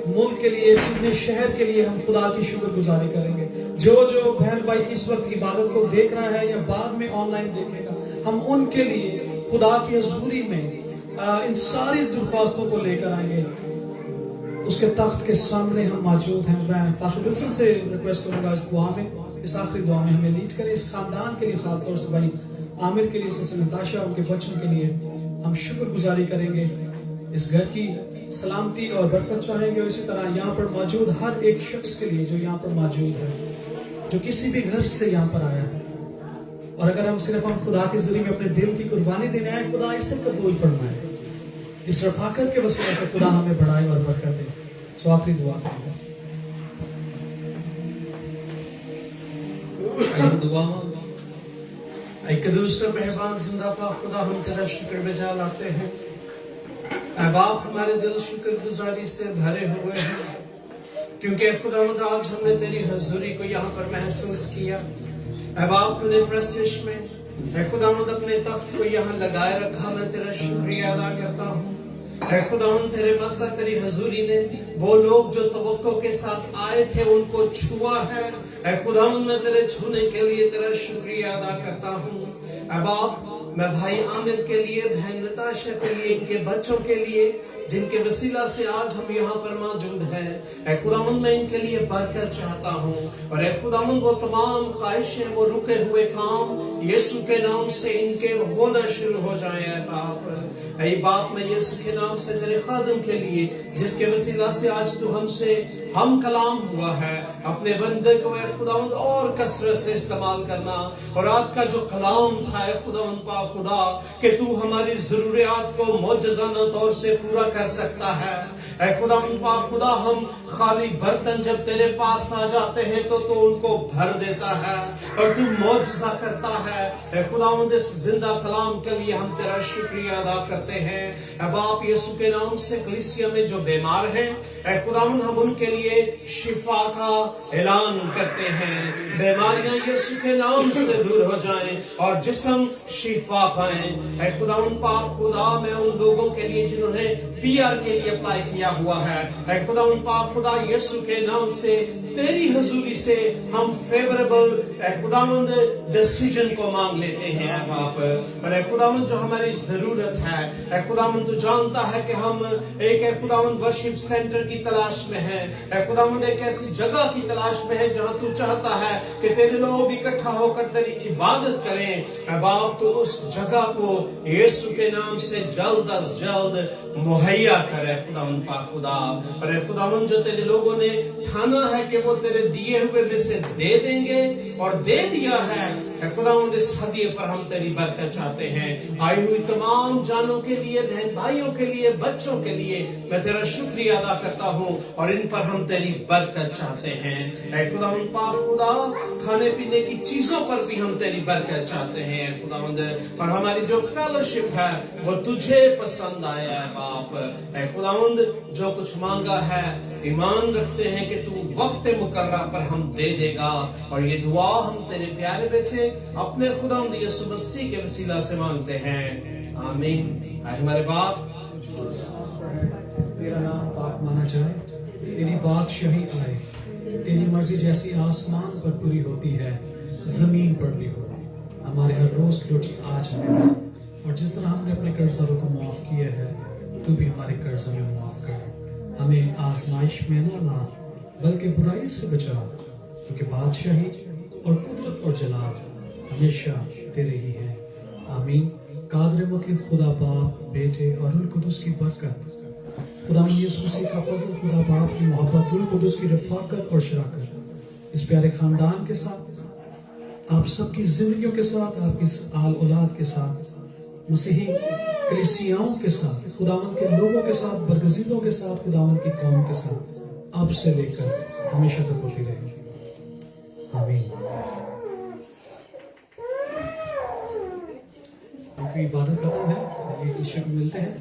मुल्क के लिए, सिडनी शहर के लिए हम खुदा की शुक्रगुजारी करेंगे। जो बहन भाई इस वक्त इबादत को देख रहा है या बाद में ऑनलाइन देखेगा, हम उनके लिए खुदा की हुजूरी में इन सारी दरख्वास्तों को लेकर आएंगे। उसके तख्त के सामने हम मौजूद हैं। मैं पास्टर विल्सन से रिक्वेस्ट करूंगा इस दुआ में, इस आखिरी दुआ में हमें लीड करें। इस खानदान के लिए खासतौर से भाई आमिर के लिए, सिस्टर नताशा, उनके बच्चों के लिए हम शुक्रगुजारी करेंगे। इस घर की सलामती और बरकत चाहेंगे, और इसी तरह यहाँ पर मौजूद हर एक शख्स के लिए जो यहाँ पर मौजूद है, जो किसी भी घर से यहाँ पर आया है। और अगर हम खुदा के ज़रिए में अपने दिल की कुर्बानी देने आए, खुदा इसे कबूल फरमाए। इस रफाकत के वसीले से खुदा हमें बढ़ाए और बरकत दे। सो आखिरी दुआ करेंगे। कदूस मेहरबान जिंदा पाक खुदा, हम तेरा शुक्र बजा लाते हैं। ऐ बाप, हमारे दिल शुक्रगुजारी से भरे हुए हैं क्योंकि खुदावंद आज हमने तेरी हजूरी को यहाँ पर महसूस किया। ऐ बाप, तूने प्रस्तुश में ऐ खुदावंद अपने तख्त को यहाँ लगाए रखा। मैं तेरा शुक्रिया अदा करता हूँ। ऐ खुदावंद, तेरे मसा तेरी हजूरी ने वो लोग जो तवक्को के साथ आए थे उनको छुआ है। ऐ खुदावंद, मैं तेरे छूने के लिए तेरा शुक्रिया अदा करता हूँ। ऐ बाप, मैं भाई आमिर के लिए, बहन नताशा के लिए, इनके बच्चों के लिए जिनके वसीला से आज हम यहाँ पर मौजूद हैं, ऐ खुदावंद मैं इनके लिए बरकत चाहता हूँ। और ऐ खुदावंद वो तमाम ख्वाहिशें, वो रुके हुए काम यीशु के नाम से इनके होना शुरू हो जाए। ऐ बाप, ऐ बाप, मैं यीशु के नाम से तेरे खादम के लिए जिसके वसीला से आज तू हमसे हम कलाम हुआ है, अपने बंदे को ऐ खुदावंद और कसरत से इस्तेमाल करना। और आज का जो कलाम था ऐ खुदावंद पाक खुदा, कि तू हमारी जरूरियात को मौजूदाना तौर से पूरा कर सकता है। ऐ खुदावंद पाक खुदा, हम खाली बर्तन जब तेरे पास आ जाते हैं तो तू उनको भर देता है और तू मौजज़ा करता है। ऐ खुदावंद, इस जिंदा कलाम के लिए हम तेरा शुक्रिया अदा करते हैं। ऐ बाप यीशु के नाम से कलीसिया में जो बीमार हैं, ऐ खुदावंद हम उनके लिए शिफा का ऐलान करते हैं। बीमारियां यीशु के नाम से दूर हो जाएं और जिस्म शिफा पाएं। ऐ खुदावंद पाक खुदा, मैं उन लोगों के लिए जिन्होंने पीआर के लिए अप्लाई किया हुआ है, ऐ खुदावंद पाक खुदा, यीशु के नाम से तेरी हुजूरी से हम फेवरेबल ऐ खुदावंद डिसीजन को मांग लेते हैं। ऐ बाप, और ऐ खुदावंद जो हमारी जरूरत है, ऐ खुदावंद तू जानता है कि हम एक ऐ खुदावंद वर्शिप सेंटर की तलाश में हैं। ऐ खुदावंद एक ऐसी जगह की तलाश में है जहां तू चाहता है कि तेरे लोग इकट्ठा होकर तेरी इबादत करें। ऐ बाप, तो उस जगह को यीशु के नाम से जल्द अज जल्द मुहैया करे खुदावंद पाक खुदा। और ऐ खुदावंद, जो तेरे लोगों ने ठाना है कि वो तेरे दिए हुए में से दे देंगे और दे दिया है, ऐ खुदावंद, इस हदिये पर हम तेरी बरकत चाहते हैं। आई हुई तमाम जानों के लिए, बहन भाइयों के लिए, बच्चों के लिए मैं तेरा शुक्रिया अदा करता हूँ और इन पर हम तेरी बरकत चाहते हैं। ऐ खुदावंद पाक खुदा, खाने पीने की चीजों पर भी हम तेरी बरकत चाहते हैं खुदावंद, और हमारी जो फेलोशिप है वो तुझे पसंद आया है बाप। ऐ खुदावंद, जो कुछ मांगा है ईमान रखते हैं कि तू वक्त मुकर्रा पर हम दे देगा, और ये दुआ हम तेरे प्यारे बेटे अपने खुदावंद यीशु मसीह के वसीला से मांगते हैं, आमीन। आए हमारे बाप, तेरा नाम पाक माना जाए, तेरी बादशाही आए, तेरी मर्जी जैसी आसमान पर पूरी होती है जमीन पर भी हो। हमारे हर रोज की रोटी आज हमें मिले, और जिस तरह हमने अपने कर्जदारों को माफ किया है, तू भी हमारे कर्ज में माफ कर। हमें आजमाइश में न ला, बल्कि बुराई से बचा, क्योंकि बादशाही और कुदरत और जलाल हमेशा तेरे ही है, आमीन। कादर मुतलक खुदा बाप, बेटे और रूह कुदुस की बरकत, खुदा यीशु मसीह का फजल, खुदा बाप की मोहब्बत, रूह कुदुस की रफाकत और शराकत इस प्यारे खानदान के साथ, आप सबकी जिंदगियों के साथ, आपकी आल औलाद के साथ, मसीही कलीसियाओं के साथ, खुदावंद के लोगों के साथ, बदगजीरों के साथ, खुदावंद की कौम के साथ, अब से लेकर हमेशा तक होती रहेगी, आमीन। क्योंकि इबादत खत्म है, ये ईश्वर को मिलते हैं।